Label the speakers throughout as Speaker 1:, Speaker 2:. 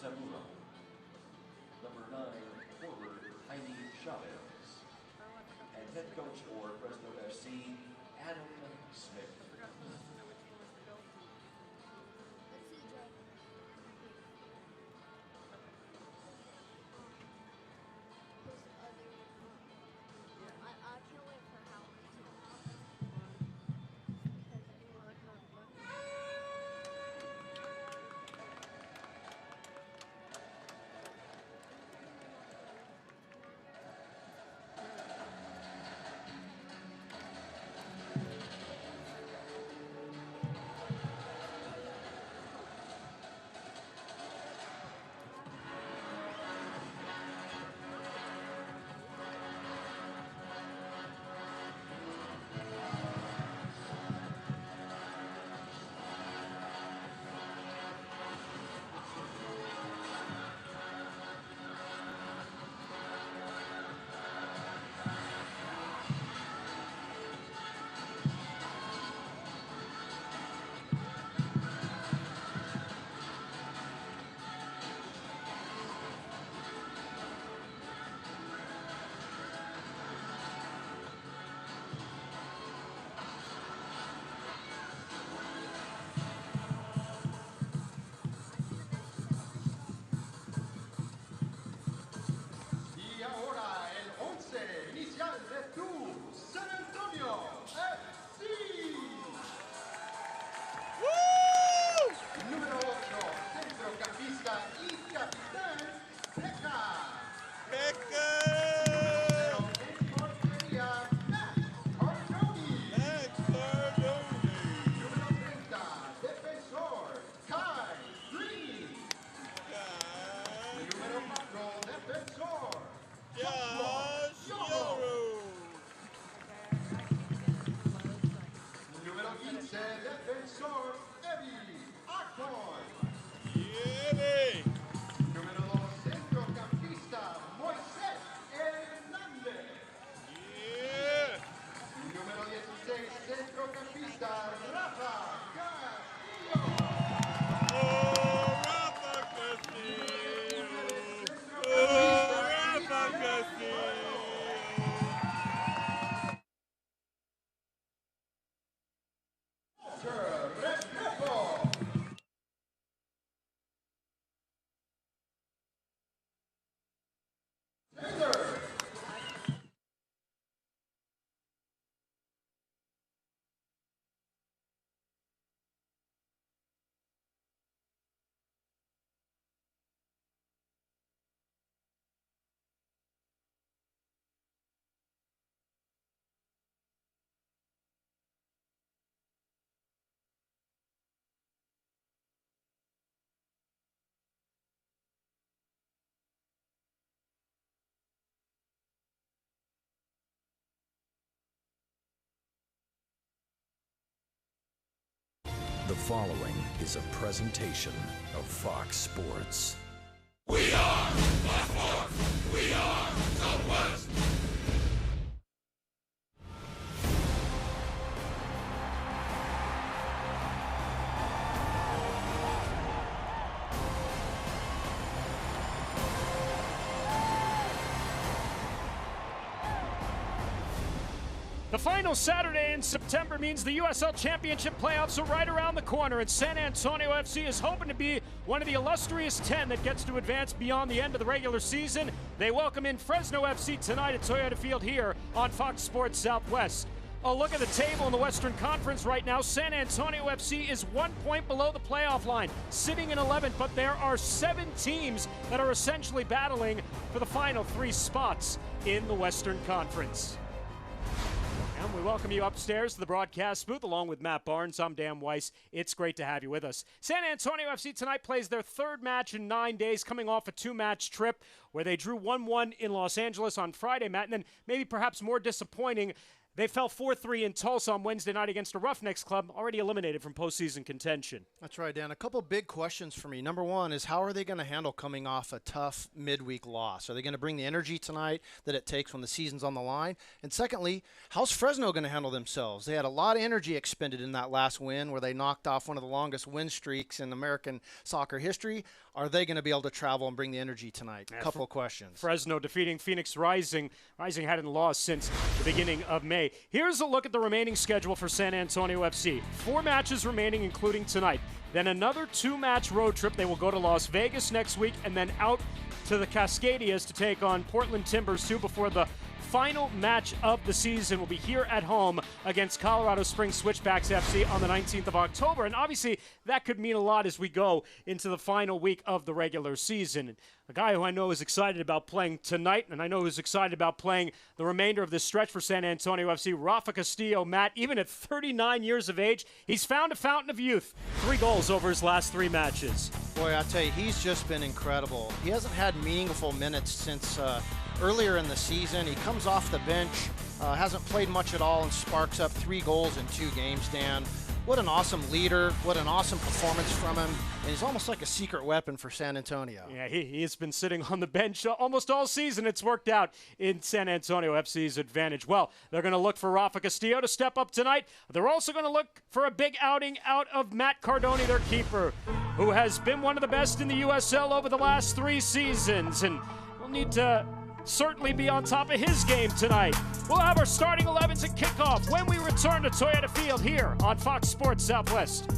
Speaker 1: Seguro. Number 9, forward Jaime Chavez. And head coach for Fresno FC, Adam Smith.
Speaker 2: I can't wait for how
Speaker 3: Y ahora el 11 inicial de tu San Antonio FC. Número 8, centrocampista y capitán, Beca. Número 0 en portería, Max Cardoni. Número 30, defensor, Kai Green. Número 4, defensor, Josh Yoro. Número 15, defensor, Eddie Acon. Número 2, centrocampista, Moisés Hernández. Número 16, centrocampista, Rafa Castillo.
Speaker 4: The following is a presentation of Fox Sports.
Speaker 5: We are Black Horse. We are Southwest.
Speaker 6: The final Saturday in September means the USL Championship playoffs are right around the corner, and San Antonio FC is hoping to be one of the illustrious 10 that gets to advance beyond the end of the regular season. They welcome in Fresno FC tonight at Toyota Field here on Fox Sports Southwest. A look at the table in the Western Conference right now. San Antonio FC is 1 point below the playoff line, sitting in 11th, but there are 7 teams that are essentially battling for the final 3 spots in the Western Conference. And we welcome you upstairs to the broadcast booth along with Matt Barnes. I'm Dan Weiss. It's great to have you with us. San Antonio FC tonight plays their 3rd match in 9 days, coming off a 2-match trip where they drew 1-1 in Los Angeles on Friday, Matt, and then maybe perhaps more disappointing, they fell 4-3 in Tulsa on Wednesday night against a Roughnecks club already eliminated from postseason contention.
Speaker 7: That's right, Dan. A couple big questions for me. Number one is, how are they going to handle coming off a tough midweek loss? Are they going to bring the energy tonight that it takes when the season's on the line? And secondly, how's Fresno going to handle themselves? They had a lot of energy expended in that last win where they knocked off one of the longest win streaks in American soccer history. are they going to be able to travel and bring the energy tonight? A couple of questions.
Speaker 6: Fresno defeating Phoenix Rising. Rising hadn't lost since the beginning of May. Here's a look at the remaining schedule for San Antonio FC. 4 matches remaining, including tonight. Then another 2-match road trip. They will go to Las Vegas next week and then out to the Cascadias to take on Portland Timbers 2 before the final match of the season will be here at home against Colorado Springs Switchbacks FC on the 19th of October. And obviously that could mean a lot as we go into the final week of the regular season. And a guy who I know is excited about playing tonight, and I know who's excited about playing the remainder of this stretch for San Antonio FC, Rafa Castillo. Matt, even at 39 years of age, he's found a fountain of youth. 3 goals over his last 3 matches.
Speaker 7: Boy, I tell you, he's just been incredible. He hasn't had meaningful minutes since earlier in the season. He comes off the bench, hasn't played much at all, and sparks up 3 goals in 2 games, Dan. What an awesome leader. What an awesome performance from him. And he's almost like a secret weapon for San Antonio.
Speaker 6: Yeah, he has been sitting on the bench almost all season. It's worked out in San Antonio FC's advantage. Well, they're going to look for Rafa Castillo to step up tonight. They're also going to look for a big outing out of Matt Cardoni, their keeper, who has been one of the best in the USL over the last 3 seasons. And we'll need to certainly be on top of his game tonight. We'll have our starting 11s at kickoff when we return to Toyota Field here on Fox Sports Southwest.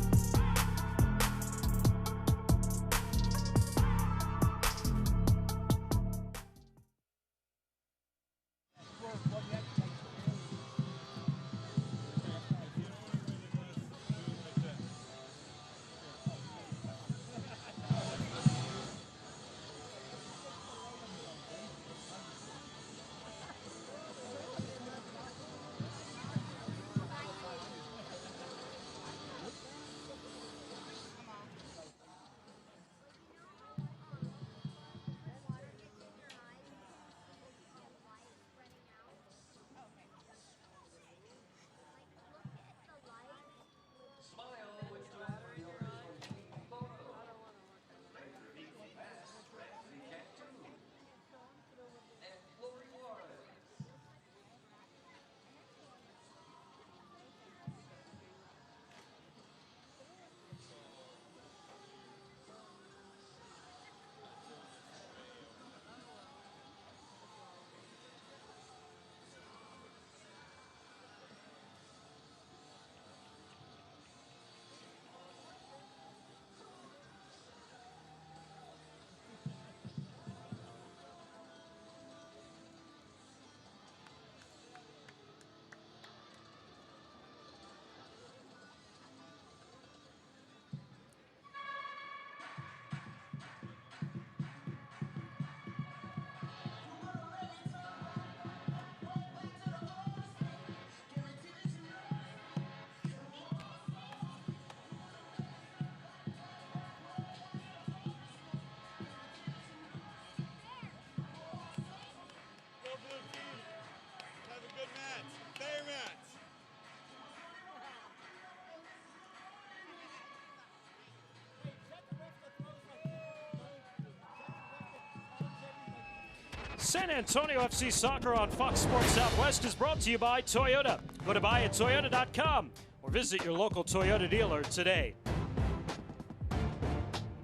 Speaker 6: San Antonio FC Soccer on Fox Sports Southwest is brought to you by Toyota. Go to buyattoyota.com or visit your local Toyota dealer today.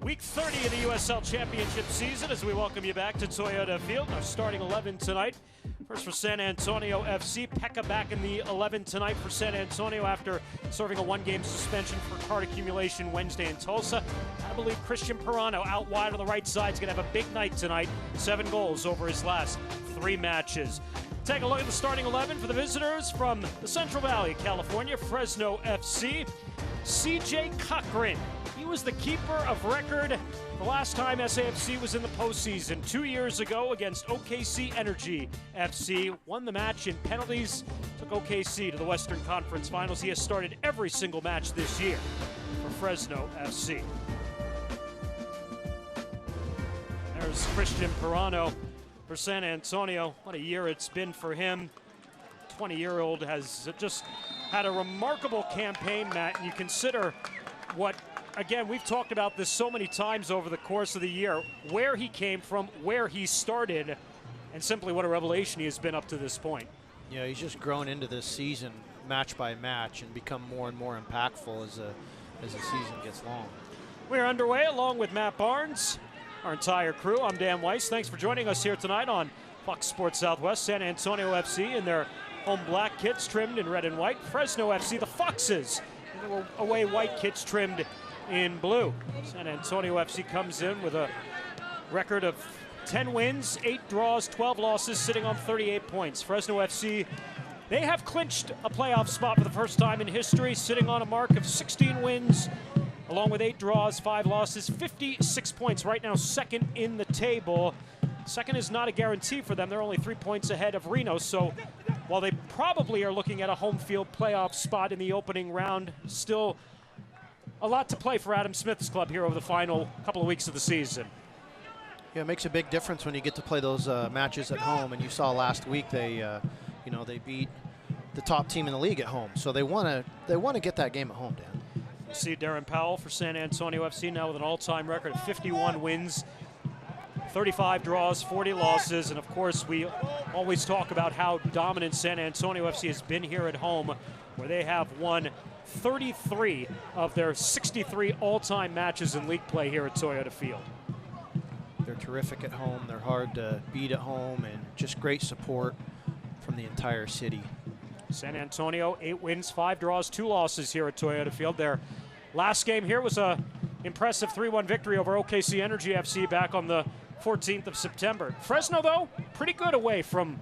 Speaker 6: Week 30 of the USL Championship season as we welcome you back to Toyota Field. Our starting 11 tonight. First for San Antonio FC, Pekka back in the 11 tonight for San Antonio after serving a 1-game suspension for card accumulation Wednesday in Tulsa. I believe Christian Pirano out wide on the right side is going to have a big night tonight. 7 goals over his last 3 matches. Take a look at the starting 11 for the visitors from the Central Valley, California, Fresno FC. CJ Cochran. He was the keeper of record the last time SAFC was in the postseason 2 years ago against OKC Energy FC. Won the match in penalties, took OKC to the Western Conference Finals. He has started every single match this year for Fresno FC. There's Christian Pirano for San Antonio. What a year it's been for him. 20-year-old has just had a remarkable campaign, Matt, and you consider what, again, we've talked about this so many times over the course of the year, where he came from, where he started, and simply what a revelation he has been up to this point.
Speaker 7: Yeah, he's just grown into this season match by match and become more and more impactful as the season gets long.
Speaker 6: We're underway along with Matt Barnes our entire crew. I'm Dan Weiss. Thanks for joining us here tonight on Fox Sports Southwest. San Antonio FC in their home black kits trimmed in red and white. Fresno FC, the Foxes, in their away white kits trimmed in blue. San Antonio FC comes in with a record of 10 wins, 8 draws, 12 losses, sitting on 38 points. Fresno FC, they have clinched a playoff spot for the first time in history, sitting on a mark of 16 wins, along with 8 draws, 5 losses, 56 points. Right now, second in the table. Second is not a guarantee for them. They're only 3 points ahead of Reno. So while they probably are looking at a home field playoff spot in the opening round, still a lot to play for Adam Smith's club here over the final couple of weeks of the season.
Speaker 7: Yeah, it makes a big difference when you get to play those matches at home. And you saw last week they beat the top team in the league at home. So they want to get that game at home, Dan.
Speaker 6: You see Darren Powell for San Antonio FC now with an all-time record of 51 wins, 35 draws, 40 losses. And of course, we always talk about how dominant San Antonio FC has been here at home, where they have won 33 of their 63 all-time matches in league play here at Toyota Field.
Speaker 7: They're terrific at home. They're hard to beat at home, and just great support from the entire city.
Speaker 6: San Antonio, 8 wins, 5 draws, 2 losses here at Toyota Field. Their last game here was a impressive 3-1 victory over OKC Energy FC back on the 14th of September. Fresno, though, pretty good away from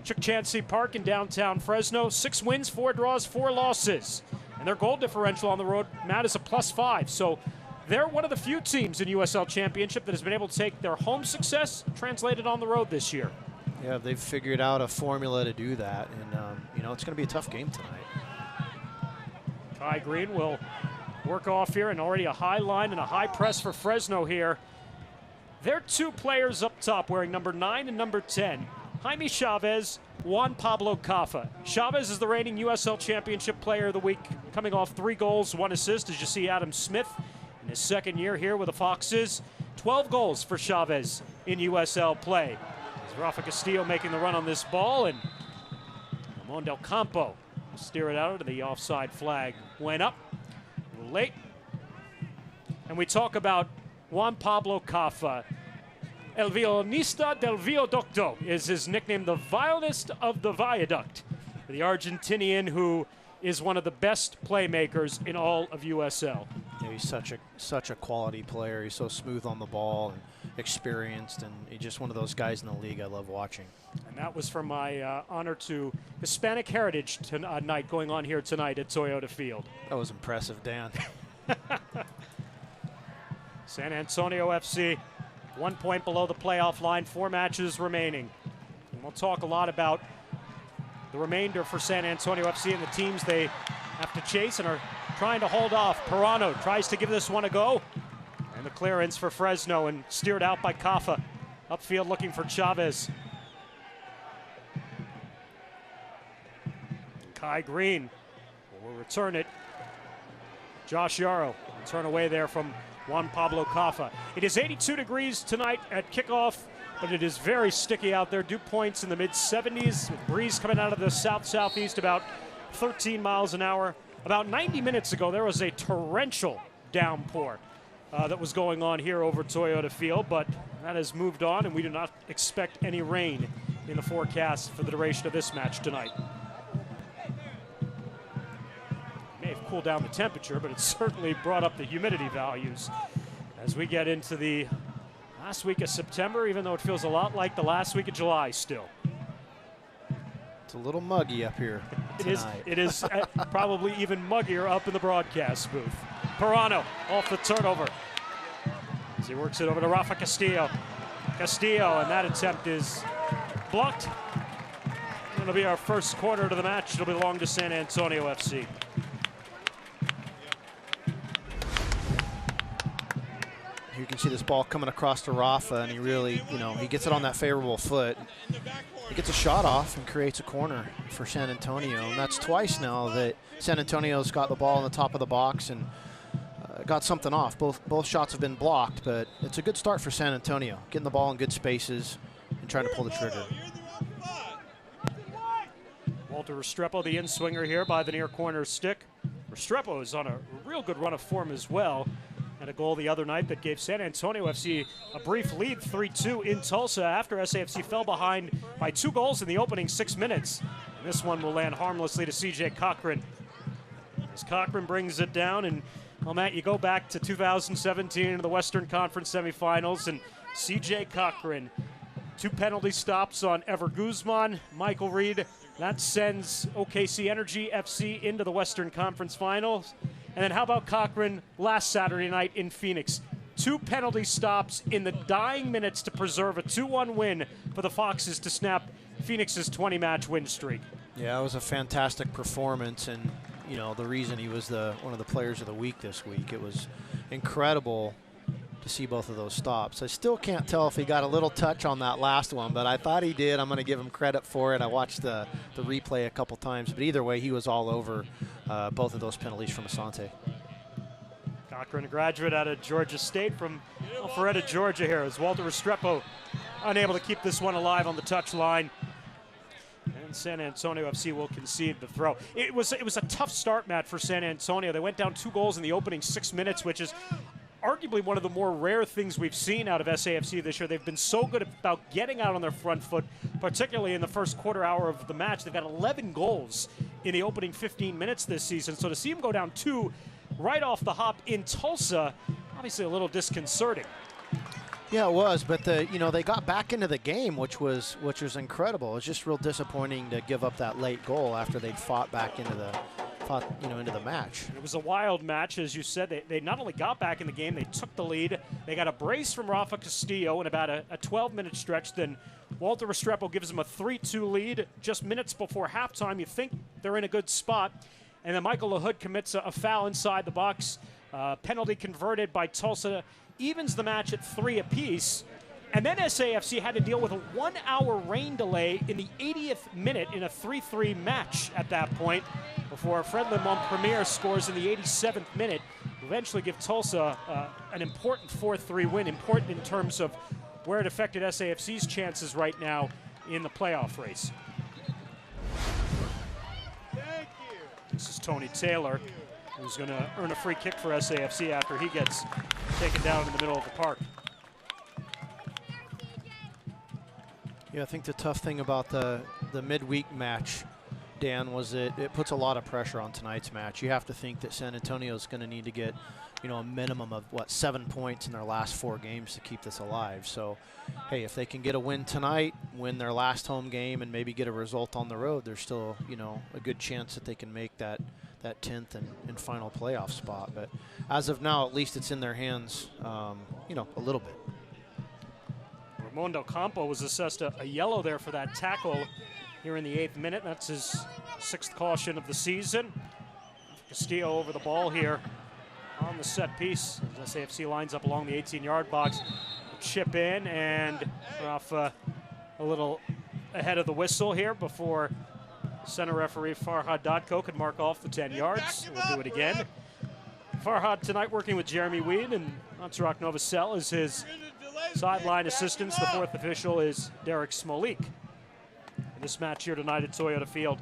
Speaker 6: Chukchansi Park in downtown Fresno. 6 wins, 4 draws, 4 losses. And their goal differential on the road, Matt, is a +5. So they're one of the few teams in USL Championship that has been able to take their home success, translate it on the road this year.
Speaker 7: Yeah, they've figured out a formula to do that, and it's going to be a tough game tonight.
Speaker 6: Kai Green will work off here, and already a high line and a high press for Fresno here. Their 2 players up top wearing number 9 and number 10, Jaime Chavez, Juan Pablo Cafa. Chavez is the reigning USL Championship Player of the Week, coming off 3 goals, 1 assist, as you see Adam Smith in his second year here with the Foxes. 12 goals for Chavez in USL play. As Rafa Castillo making the run on this ball, and Ramon Del Campo will steer it out, and the offside flag went up. A little late. And we talk about Juan Pablo Cafa. El Violinista del Viaducto is his nickname, the violinist of the viaduct. The Argentinian who is one of the best playmakers in all of USL.
Speaker 7: Yeah, he's such a quality player. He's so smooth on the ball and experienced, and he's just one of those guys in the league I love watching.
Speaker 6: And that was for my honor to Hispanic Heritage night going on here tonight at Toyota Field.
Speaker 7: That was impressive, Dan.
Speaker 6: San Antonio FC, 1 point below the playoff line, 4 matches remaining. And we'll talk a lot about the remainder for San Antonio FC and the teams they have to chase and are trying to hold off. Pirano tries to give this one a go. And the clearance for Fresno, and steered out by Cafa. Upfield looking for Chavez. Kai Green will return it. Josh Yarrow will turn away there from Juan Pablo Cafa. It is 82 degrees tonight at kickoff, but it is very sticky out there. Dew points in the mid-70s. Breeze coming out of the south-southeast about 13 miles an hour. About 90 minutes ago, there was a torrential downpour that was going on here over Toyota Field, but that has moved on, and we do not expect any rain in the forecast for the duration of this match tonight. May have cooled down the temperature, but it certainly brought up the humidity values as we get into the last week of September, even though it feels a lot like the last week of July still.
Speaker 7: It's a little muggy up here tonight.
Speaker 6: It is probably even muggier up in the broadcast booth. Pirano off the turnover as he works it over to Rafa Castillo. Castillo, and that attempt is blocked. It'll be our first quarter to the match. It'll belong to San Antonio FC.
Speaker 7: You can see this ball coming across to Rafa, and he really, he gets it on that favorable foot. He gets a shot off and creates a corner for San Antonio. And that's twice now that San Antonio's got the ball in the top of the box and got something off. Both shots have been blocked, but it's a good start for San Antonio, getting the ball in good spaces and trying to pull the trigger.
Speaker 6: Walter Restrepo, the in-swinger here by the near corner stick. Restrepo is on a real good run of form as well. And Had a goal the other night that gave San Antonio FC a brief lead, 3-2 in Tulsa, after SAFC fell behind by 2 goals in the opening 6 minutes. And this one will land harmlessly to CJ Cochran. As Cochran brings it down, and well, Matt, you go back to 2017 in the Western Conference semifinals, and CJ Cochran, 2 penalty stops on Ever Guzman, Michael Reed. That sends OKC Energy FC into the Western Conference Finals. And then how about Cochran last Saturday night in Phoenix? 2 penalty stops in the dying minutes to preserve a 2-1 win for the Foxes to snap Phoenix's 20-match win streak.
Speaker 7: Yeah, it was a fantastic performance, and you know the reason he was one of the players of the week this week. It was incredible to see both of those stops. I still can't tell if he got a little touch on that last one, but I thought he did. I'm going to give him credit for it. I watched the replay a couple times, but either way, he was all over both of those penalties from Asante.
Speaker 6: Cochran, a graduate out of Georgia State from Alpharetta, Georgia here, as Walter Restrepo unable to keep this one alive on the touch line. And San Antonio FC will concede the throw. It was a tough start, Matt, for San Antonio. They went down 2 goals in the opening 6 minutes, which is arguably one of the more rare things we've seen out of SAFC this year. They've been so good about getting out on their front foot, particularly in the first quarter hour of the match. They've got 11 goals in the opening 15 minutes this season. So to see them go down 2 right off the hop in Tulsa, obviously a little disconcerting.
Speaker 7: Yeah, it was, but they got back into the game, which was incredible. It was just real disappointing to give up that late goal after they'd fought back into the match.
Speaker 6: It was a wild match, as you said. They not only got back in the game, they took the lead. They got a brace from Rafa Castillo in about a 12-minute stretch. Then Walter Restrepo gives them a 3-2 lead just minutes before halftime. You think they're in a good spot. And then Michael LaHood commits a foul inside the box. Penalty converted by Tulsa evens the match at 3 apiece. And then SAFC had to deal with a 1-hour rain delay in the 80th minute in a 3-3 match at that point, before Fred Lemon Premier scores in the 87th minute to eventually give Tulsa an important 4-3 win, important in terms of where it affected SAFC's chances right now in the playoff race.
Speaker 3: Thank you.
Speaker 6: This is Tony Taylor, who's going to earn a free kick for SAFC after he gets taken down in the middle of the park.
Speaker 7: Yeah, I think the tough thing about the midweek match, Dan, was it puts a lot of pressure on tonight's match. You have to think that San Antonio is going to need to get, a minimum of 7 points in their last 4 games to keep this alive. So, hey, if they can get a win tonight, win their last home game, and maybe get a result on the road, there's still, a good chance that they can make that 10th and final playoff spot. But as of now, at least it's in their hands, a little bit.
Speaker 6: Ramon Del Campo was assessed a yellow there for that tackle here in the 8th minute. That's his 6th caution of the season. Castillo over the ball here on the set piece as SAFC lines up along the 18-yard box. Chip in and off a little ahead of the whistle here before center referee Farhad Datko could mark off the 10 yards. We'll do it again. Farhad tonight working with Jeremy Weed, and Montserrat Novosel is his sideline assistants. The 4th official is Derek Smolik. This match here tonight at Toyota Field.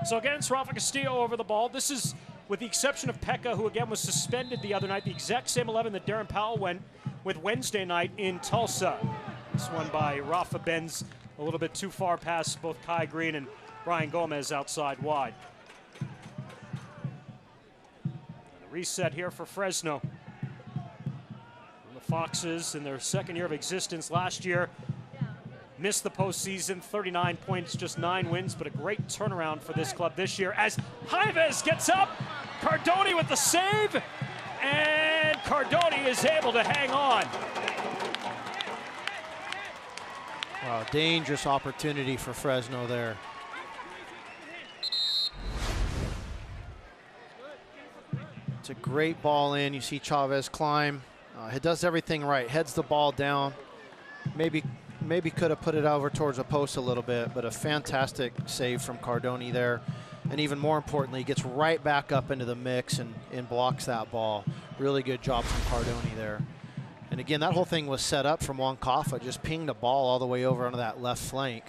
Speaker 6: So again, it's Rafa Castillo over the ball. This is, with the exception of Pekka, who again was suspended the other night, the exact same 11 that Darren Powell went with Wednesday night in Tulsa. This one by Rafa bends a little bit too far past both Kai Green and Brian Gomez outside wide. And a reset here for Fresno. The Foxes, in their 2nd year of existence last year, missed the postseason, 39 points, just 9 wins, but a great turnaround for this club this year as Jaives gets up, Cardoni with the save, and Cardoni is able to hang on.
Speaker 7: Wow, dangerous opportunity for Fresno there. It's a great ball in. You see Chavez climb. He does everything right, heads the ball down. Maybe could have put it over towards the post a little bit, but a fantastic save from Cardoni there. And even more importantly, he gets right back up into the mix and blocks that ball. Really good job from Cardoni there. And again, that whole thing was set up from Wankafa, just pinged the ball all the way over onto that left flank.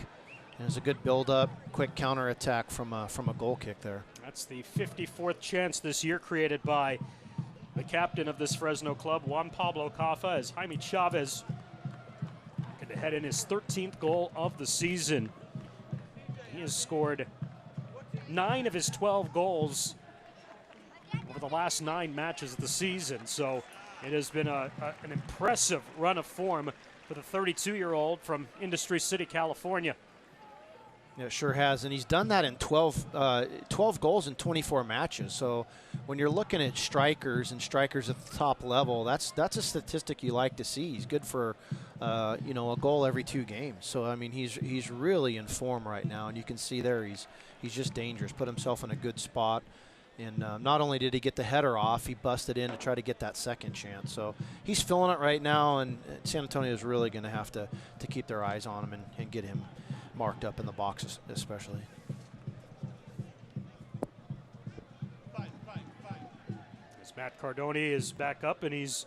Speaker 7: And it was a good build-up, quick counterattack from a goal kick there.
Speaker 6: It's the 54th chance this year created by the captain of this Fresno club, Juan Pablo Caffa, as Jaime Chavez going to head in his 13th goal of the season. He has scored 9 of his 12 goals over the last 9 matches of the season. So it has been an impressive run of form for the 32-year-old from Industry City, California.
Speaker 7: Yeah, it sure has, and he's done that in 12 goals in 24 matches. So when you're looking at strikers and strikers at the top level, that's a statistic you like to see. He's good for a goal every 2 games. So I mean, he's really in form right now, and you can see there he's just dangerous. Put himself in a good spot, and not only did he get the header off, he busted in to try to get that second chance. So he's feeling it right now, and San Antonio is really going to have to keep their eyes on him and get him marked up in the box especially.
Speaker 6: As Matt Cardoni is back up and he's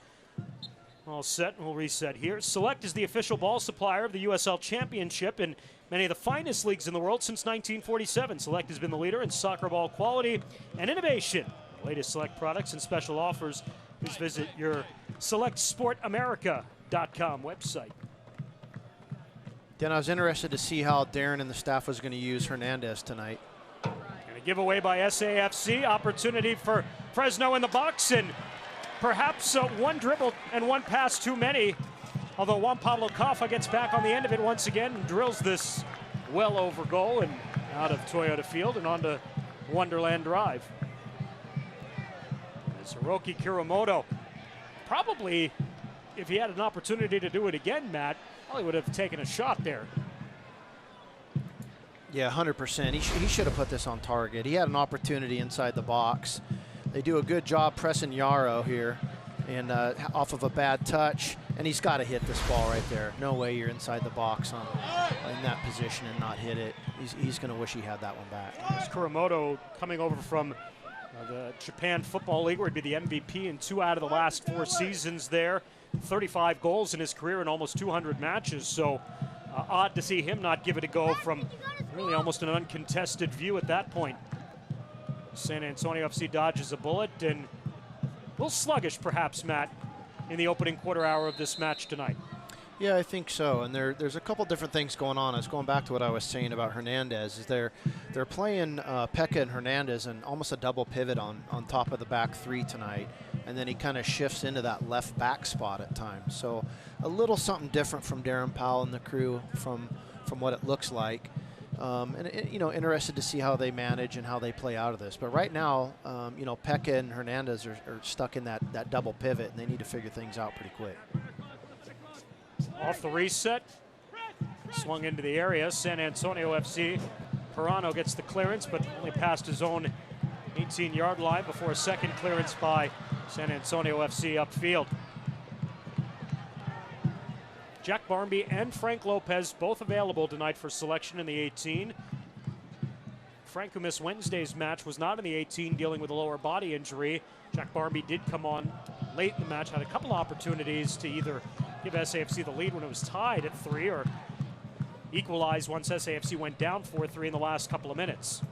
Speaker 6: all set, and we'll reset here. Select is the official ball supplier of the USL Championship and many of the finest leagues in the world since 1947. Select has been the leader in soccer ball quality and innovation. The latest Select products and special offers, please visit your SelectSportAmerica.com website.
Speaker 7: Dan, I was interested to see how Darren and the staff was going to use Hernandez tonight.
Speaker 6: And a giveaway by SAFC. Opportunity for Fresno in the box, and perhaps one dribble and one pass too many. Although Juan Pablo Caffa gets back on the end of it once again and drills this well over goal and out of Toyota Field and onto Wonderland Drive. It's Hiroki Kuramoto. Probably, if he had an opportunity to do it again, Matt, probably would have taken a shot there.
Speaker 7: Yeah, 100%. He should have put this on target. He had an opportunity inside the box. They do a good job pressing Yarrow here, and off of a bad touch, and he's got to hit this ball right there. No way you're inside the box in that position and not hit it. He's going to wish he had that one back.
Speaker 6: It's Kuramoto coming over from the Japan Football League, where he'd be the MVP in 2 out of the last 4 seasons there. 35 goals in his career in almost 200 matches, so odd to see him not give it a go from really almost an uncontested view at that point. San Antonio FC dodges a bullet, and a little sluggish perhaps, Matt, in the opening quarter hour of this match tonight.
Speaker 7: Yeah, I think so, and there's a couple different things going on. I was going back to what I was saying about Hernandez. Is they're playing Pekka and Hernandez and almost a double pivot on top of the back 3 tonight, and then he kind of shifts into that left back spot at times. So a little something different from Darren Powell and the crew from what it looks like. Interested to see how they manage and how they play out of this. But right now, Pekka and Hernandez are stuck in that double pivot, and they need to figure things out pretty quick.
Speaker 6: Off the reset, swung into the area. San Antonio FC. Pirano gets the clearance, but only past his own 18-yard line before a second clearance by San Antonio FC upfield. Jack Barmby and Frank Lopez both available tonight for selection in the 18. Frank, who missed Wednesday's match, was not in the 18 dealing with a lower body injury. Jack Barmby did come on late in the match, had a couple opportunities to either give SAFC the lead when it was tied at 3 or equalize once SAFC went down 4-3 in the last couple of minutes.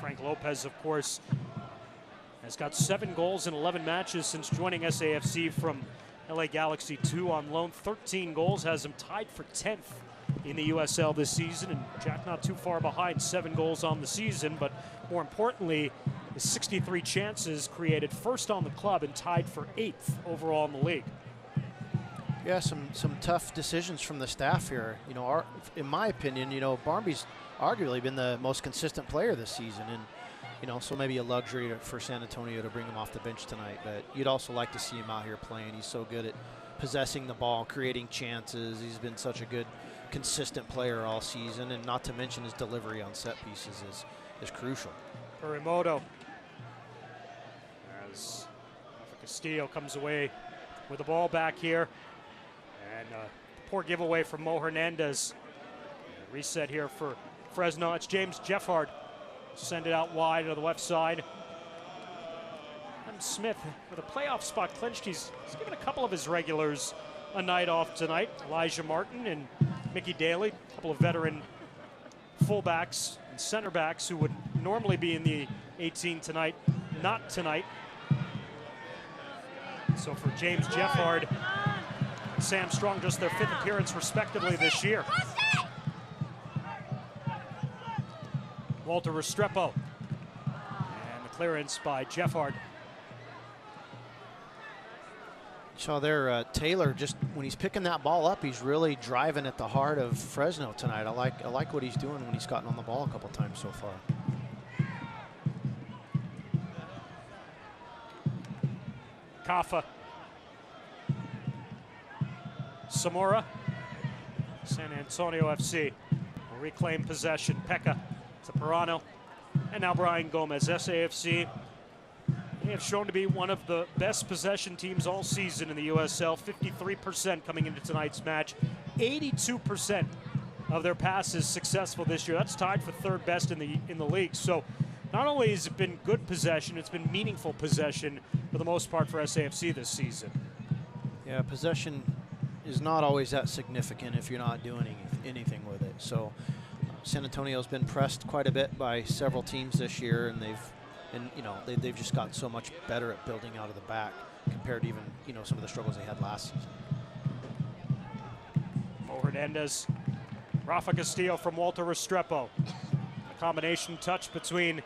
Speaker 6: Frank Lopez, of course, has got 7 goals in 11 matches since joining SAFC from LA Galaxy 2 on loan. 13 goals, has him tied for 10th in the USL this season, and Jack not too far behind, 7 goals on the season, but more importantly, his 63 chances created, first on the club and tied for 8th overall in the league.
Speaker 7: Yeah, some tough decisions from the staff here. In my opinion, Barmby's arguably been the most consistent player this season, and so maybe a luxury for San Antonio to bring him off the bench tonight. But you'd also like to see him out here playing. He's so good at possessing the ball, creating chances. He's been such a good, consistent player all season, and not to mention his delivery on set pieces is crucial.
Speaker 6: Kurimoto, as Castillo comes away with the ball back here, and poor giveaway from Mo Hernandez. Reset here for Fresno. It's James Jeffhard. Send it out wide to the left side. And Smith with a playoff spot clinched. He's given a couple of his regulars a night off tonight. Elijah Martin and Mickey Daly, a couple of veteran fullbacks and center backs who would normally be in the 18 tonight, not tonight. So for James Jeffard, Sam Strong, just their 5th appearance respectively this year. Walter Restrepo. And the clearance by Jeffard.
Speaker 7: So there, Taylor, just when he's picking that ball up, he's really driving at the heart of Fresno tonight. I like what he's doing when he's gotten on the ball a couple times so far.
Speaker 6: Kafa. Zamora. San Antonio FC will reclaim possession. Pekka to Pirano. And now Brian Gomez. SAFC, they have shown to be one of the best possession teams all season in the USL. 53% coming into tonight's match. 82% of their passes successful this year. That's tied for 3rd best in the league. So not only has it been good possession, it's been meaningful possession for the most part for SAFC this season.
Speaker 7: Yeah, possession is not always that significant if you're not doing anything with it. So San Antonio's been pressed quite a bit by several teams this year, and they've just gotten so much better at building out of the back compared to even some of the struggles they had last season.
Speaker 6: Mo Hernandez, Rafa Castillo from Walter Restrepo. A combination touch between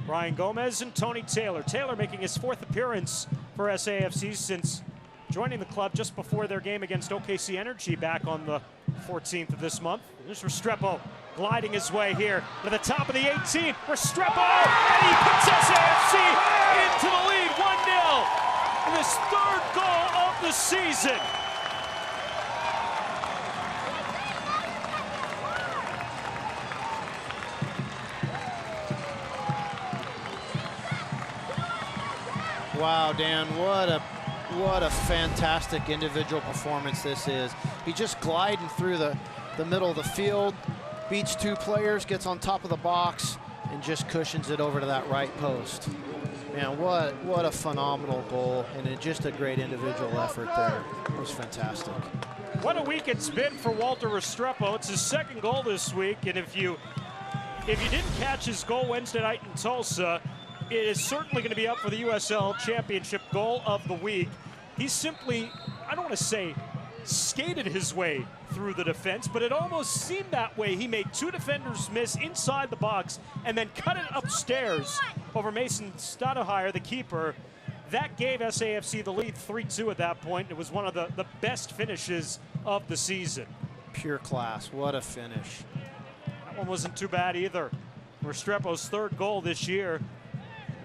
Speaker 6: Brian Gomez and Tony Taylor. Taylor making his 4th appearance for SAFC since joining the club just before their game against OKC Energy back on the 14th of this month. There's Restrepo gliding his way here to the top of the 18. Restrepo, and he puts SAFC into the lead, 1-0. His 3rd goal of the season.
Speaker 7: Wow, Dan, what a fantastic individual performance this is. He's just gliding through the middle of the field, beats 2 players, gets on top of the box, and just cushions it over to that right post. Man, what a phenomenal goal, and just a great individual effort there. It was fantastic.
Speaker 6: What a week it's been for Walter Restrepo. It's his 2nd goal this week, and if you didn't catch his goal Wednesday night in Tulsa, it is certainly going to be up for the USL Championship goal of the week. He simply, I don't want to say skated his way through the defense, but it almost seemed that way. He made 2 defenders miss inside the box and then cut it upstairs over Mason Stademeyer, the keeper. That gave SAFC the lead 3-2 at that point. It was one of the best finishes of the season.
Speaker 7: Pure class. What a finish.
Speaker 6: That one wasn't too bad either. Restrepo's 3rd goal this year.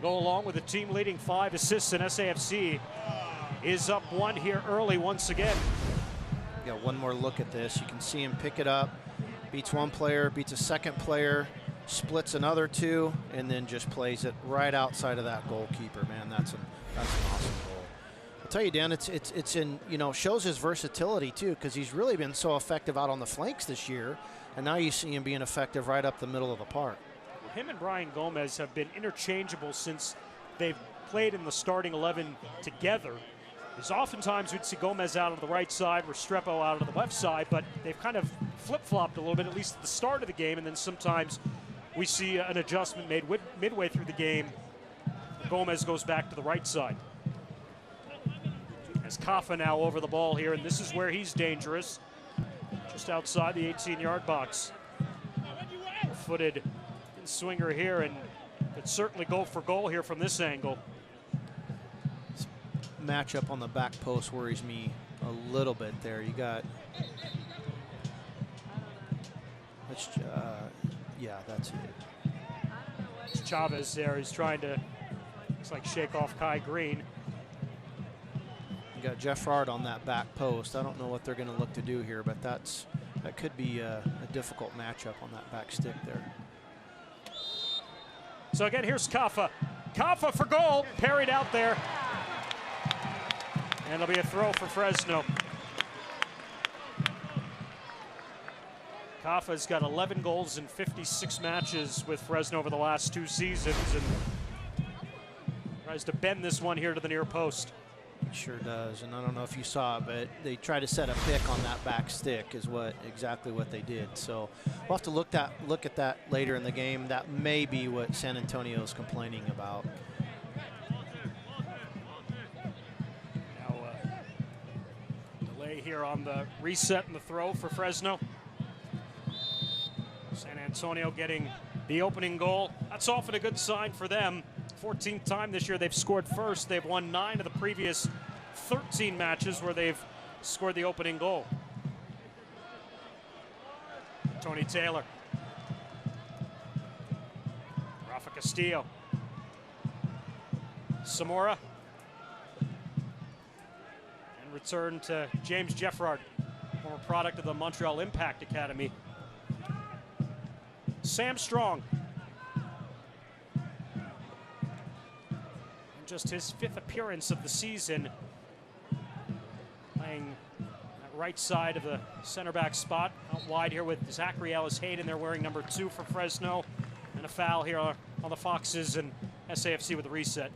Speaker 6: Go along with the team-leading 5 assists, and SAFC is up 1 here early once again.
Speaker 7: Got one more look at this. You can see him pick it up, beats 1 player, beats a 2nd player, splits another 2, and then just plays it right outside of that goalkeeper. Man, that's an awesome goal. I'll tell you, Dan, it's in, shows his versatility too, because he's really been so effective out on the flanks this year, and now you see him being effective right up the middle of the park.
Speaker 6: Him and Brian Gomez have been interchangeable since they've played in the starting 11 together. Because oftentimes we'd see Gomez out on the right side, Restrepo out on the left side, but they've kind of flip-flopped a little bit, at least at the start of the game, and then sometimes we see an adjustment made midway through the game. Gomez goes back to the right side. As Kafa now over the ball here, and this is where he's dangerous, just outside the 18-yard box. Footed swinger here, and could certainly go for goal here from this angle.
Speaker 7: This matchup on the back post worries me a little bit there. You got, yeah, that's it.
Speaker 6: It's Chavez there. He's trying to, looks like, shake off Kai Green.
Speaker 7: You got Jeffard on that back post. I don't know what they're going to look to do here, but that could be a difficult matchup on that back stick there.
Speaker 6: So again, here's Kafa. Kafa for goal, parried out there. And it'll be a throw for Fresno. Kafa's got 11 goals in 56 matches with Fresno over the last 2 seasons, and tries to bend this one here to the near post.
Speaker 7: He sure does, and I don't know if you saw it, but they try to set a pick on that back stick is exactly what they did. So we'll have to look at that later in the game. That may be what San Antonio is complaining about.
Speaker 6: Now delay here on the reset and the throw for Fresno. San Antonio getting the opening goal. That's often a good sign for them. 14th time this year they've scored first. They've won 9 of the previous 13 matches where they've scored the opening goal. Tony Taylor. Rafa Castillo. Zamora. And return to James Jeffrard, former product of the Montreal Impact Academy. Sam Strong. Just his 5th appearance of the season, playing that right side of the center back spot. Out wide here with Zachary Ellis Hayden. They're wearing number 2 for Fresno. And a foul here on the Foxes and SAFC with the reset.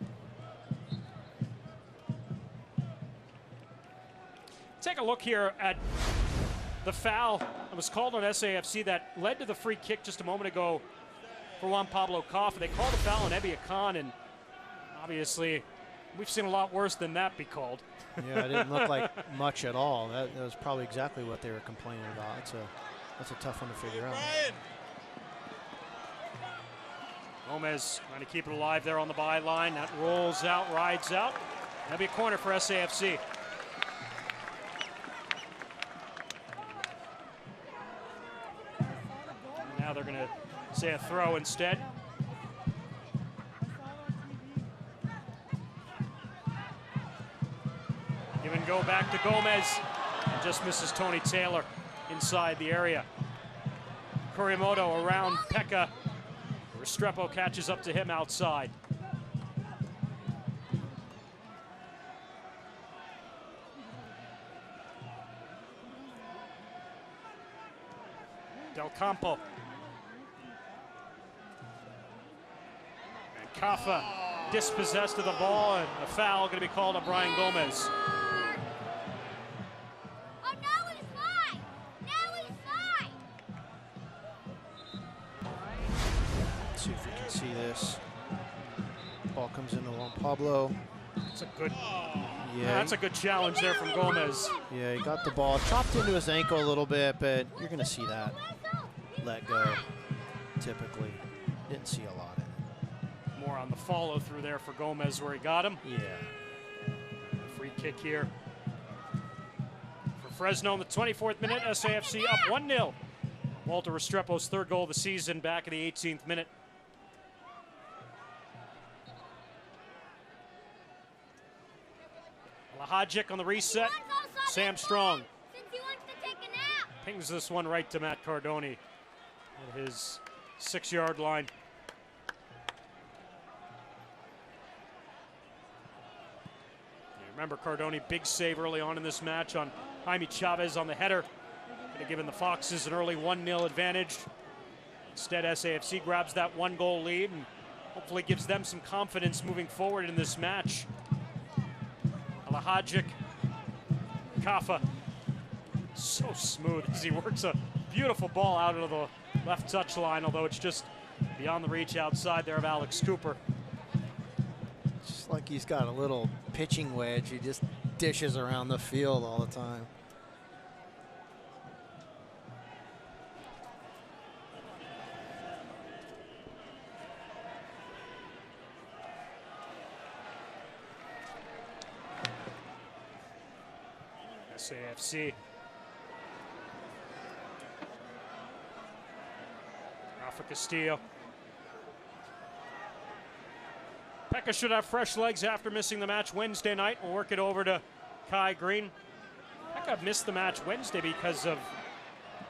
Speaker 6: Take a look here at the foul that was called on SAFC that led to the free kick just a moment ago for Juan Pablo Koff. They called a foul on Ebia Khan, and obviously, we've seen a lot worse than that be called.
Speaker 7: Yeah, it didn't look like much at all. That was probably exactly what they were complaining about. That's a tough one to figure out.
Speaker 6: Gomez trying to keep it alive there on the byline. That rolls out, rides out. That'll be a corner for SAFC. Now they're going to say a throw instead. Give and go back to Gomez, and just misses Tony Taylor inside the area. Kurimoto around Pekka. Restrepo catches up to him outside. Del Campo. And Kafa dispossessed of the ball, and a foul going to be called on Brian Gomez.
Speaker 7: See if we can see this. Ball comes into Juan Pablo.
Speaker 6: That's a good.
Speaker 7: Yeah,
Speaker 6: That's a good challenge there from Gomez.
Speaker 7: Yeah, he got the ball, chopped into his ankle a little bit, but you're going to see that let go. Typically, didn't see a lot in it.
Speaker 6: More on the follow through there for Gomez where he got him.
Speaker 7: Yeah.
Speaker 6: Free kick here for Fresno in the 24th minute. SAFC up 1-0. Walter Restrepo's 3rd goal of the season back in the 18th minute. Lahajic on the reset. Sam Strong pings this one right to Matt Cardoni at his 6-yard line. Remember Cardoni, big save early on in this match on Jaime Chavez on the header. Could have given the Foxes an early 1-0 advantage. Instead, SAFC grabs that 1-goal lead and hopefully gives them some confidence moving forward in this match. Lahajic, Kafa, so smooth as he works a beautiful ball out of the left touchline, although it's just beyond the reach outside there of Alex Cooper.
Speaker 7: Just like he's got a little pitching wedge. He just dishes around the field all the time.
Speaker 6: SAFC. Rafa Castillo. Pekka should have fresh legs after missing the match Wednesday night. We'll work it over to Kai Green. Pekka missed the match Wednesday because of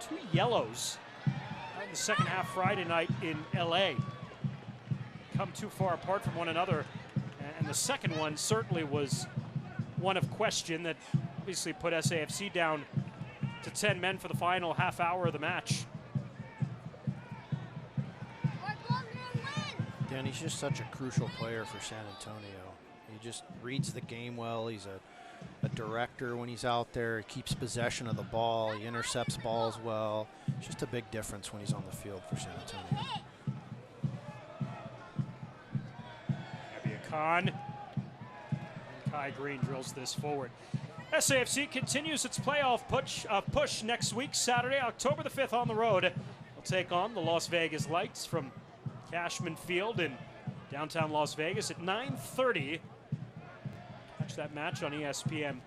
Speaker 6: 2 yellows in the second half Friday night in LA. Come too far apart from one another. And the second one certainly was one of question that obviously put SAFC down to 10 men for the final half hour of the match.
Speaker 7: Dan, he's just such a crucial player for San Antonio. He just reads the game well. He's a a director when he's out there. He keeps possession of the ball. He intercepts balls well. It's just a big difference when he's on the field for San Antonio.
Speaker 6: Khan. Kai Green drills this forward. SAFC continues its playoff push next week, Saturday, October the 5th on the road. They'll take on the Las Vegas Lights from Cashman Field in downtown Las Vegas at 9:30. Catch that match on ESPN+.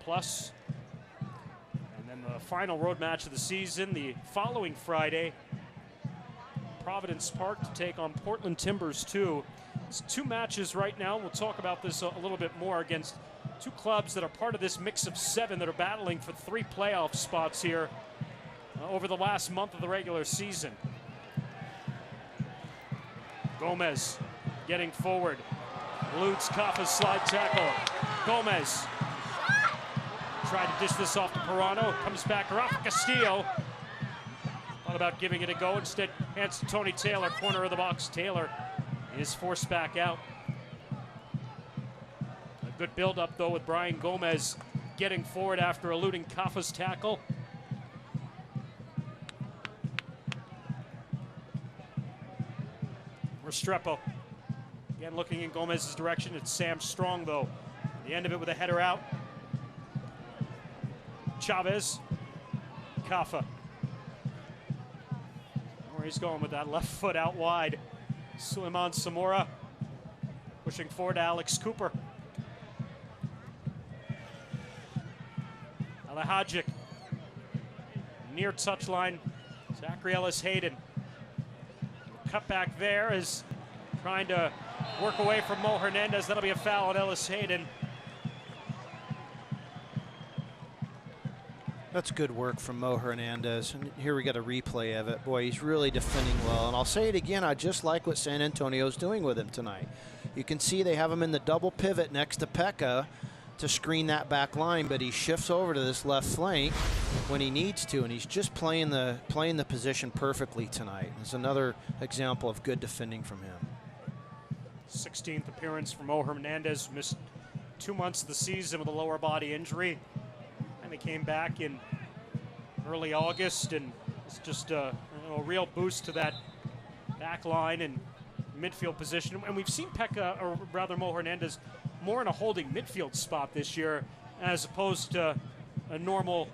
Speaker 6: And then the final road match of the season, the following Friday, Providence Park to take on Portland Timbers 2. It's 2 matches right now. We'll talk about this a little bit more against 2 clubs that are part of this mix of 7 that are battling for 3 playoff spots here over the last month of the regular season. Gomez getting forward. Eludes Kaffa's slide tackle. Gomez tried to dish this off to Pirano. Comes back around for Castillo. Thought about giving it a go. Instead, hands to Tony Taylor, corner of the box. Taylor is forced back out. A good build-up, though, with Brian Gomez getting forward after eluding Kaffa's tackle. Restrepo again looking in Gomez's direction. It's Sam Strong, though. The end of it with a header out. Chavez. Kaffa. Where he's going with that left foot out wide. Suleiman Samora pushing forward to Alex Cooper. Alahajic near touchline. Zachary Ellis Hayden. Cut back there is trying to work away from Mo Hernandez. That'll be a foul on Ellis Hayden.
Speaker 7: That's good work from Mo Hernandez. And here we got a replay of it. Boy, he's really defending well. And I'll say it again, I just like what San Antonio's doing with him tonight. You can see they have him in the double pivot next to Pekka to screen that back line, but he shifts over to this left flank when he needs to, and he's just playing the position perfectly tonight. It's another example of good defending from him.
Speaker 6: 16th appearance for Mo Hernandez. Missed 2 months of the season with a lower body injury. And he came back in early August, and it's just a real boost to that back line and midfield position. And we've seen Pekka, or rather Mo Hernandez, more in a holding midfield spot this year as opposed to a normal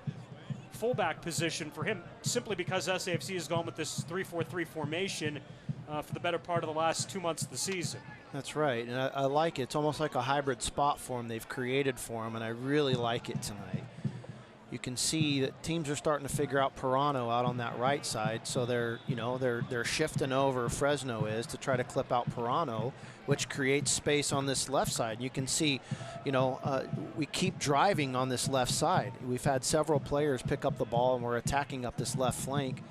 Speaker 6: fullback position for him, simply because SAFC has gone with this 3-4-3 formation for the better part of the last 2 months of the season.
Speaker 7: That's right, and I like it. It's almost like a hybrid spot for him they've created for him, and I really like it tonight. You can see that teams are starting to figure out Pirano out on that right side, so they're shifting over. Fresno is to try to clip out Pirano, which creates space on this left side. You can see, we keep driving on this left side. We've had several players pick up the ball, and we're attacking up this left flank.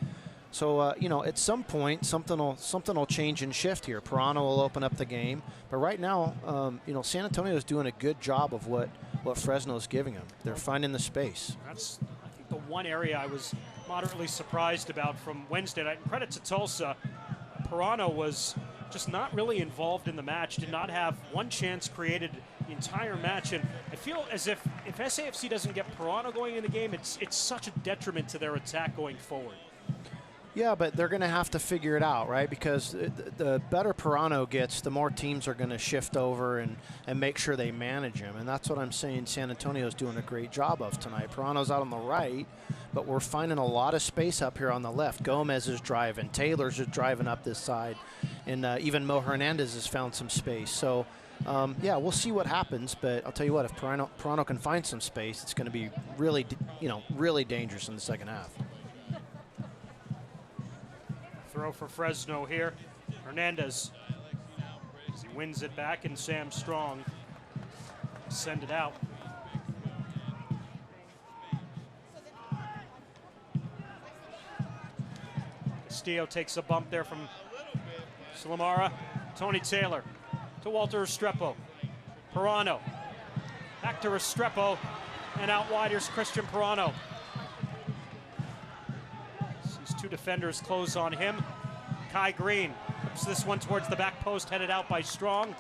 Speaker 7: So at some point something will change and shift here. Pirano will open up the game, but right now, San Antonio is doing a good job of what Fresno is giving them. They're finding the space.
Speaker 6: That's, I think, the one area I was moderately surprised about from Wednesday night. And credit to Tulsa, Pirano was just not really involved in the match. Did not have one chance created the entire match, and I feel as if SAFC doesn't get Pirano going in the game, it's such a detriment to their attack going forward.
Speaker 7: Yeah, but they're going to have to figure it out, right? Because the better Pirano gets, the more teams are going to shift over and make sure they manage him. And that's what I'm saying San Antonio's doing a great job of tonight. Pirano's out on the right, but we're finding a lot of space up here on the left. Gomez is driving. Taylor's just driving up this side. And even Mo Hernandez has found some space. So, yeah, we'll see what happens. But I'll tell you what, if Pirano can find some space, it's going to be really, really dangerous in the second half.
Speaker 6: Throw for Fresno here. Hernandez, as he wins it back, and Sam Strong send it out. Castillo takes a bump there from Slamara. Tony Taylor to Walter Restrepo. Pirano back to Restrepo, and out wide here's Christian Pirano. Two defenders close on him. Kai Green puts this one towards the back post, headed out by Strong.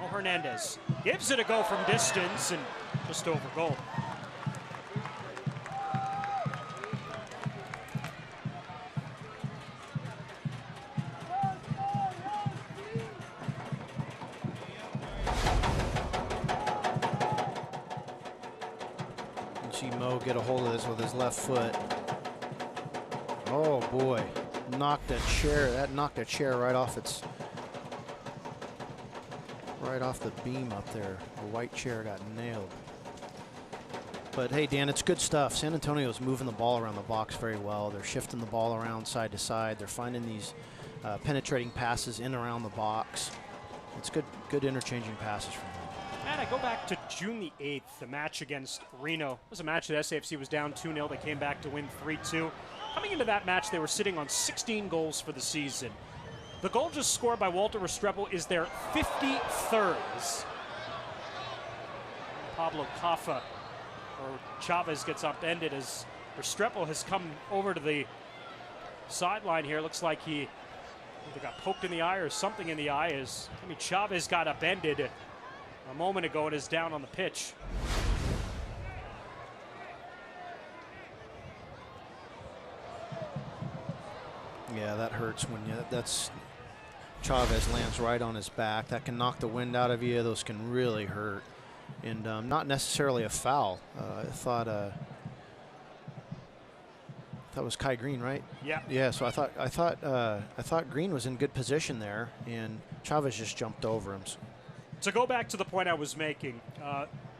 Speaker 6: Oh, Hernandez Gives it a go from distance and just over goal.
Speaker 7: You see Mo get a hold of this with his left foot. Oh boy, knocked a chair. That knocked a chair right off the beam up there. The white chair got nailed. But hey, Dan, it's good stuff. San Antonio's moving the ball around the box very well. They're shifting the ball around side to side. They're finding these penetrating passes in and around the box. It's good interchanging passes from them.
Speaker 6: And I go back to June the 8th, the match against Reno. It was a match that SAFC was down 2-0. They came back to win 3-2. Coming into that match, they were sitting on 16 goals for the season. The goal just scored by Walter Restrepo is their 53rd. Pablo Caffa, or Chavez, gets upended as Restrepo has come over to the sideline here. Looks like he either got poked in the eye or something in the eye as Chavez got upended a moment ago and is down on the pitch.
Speaker 7: Yeah, that hurts when that's Chavez lands right on his back. That can knock the wind out of you. Those can really hurt, and not necessarily a foul. I thought it was Kai Green, right?
Speaker 6: Yeah.
Speaker 7: Yeah. So I thought Green was in good position there, and Chavez just jumped over him.
Speaker 6: To go back to the point I was making,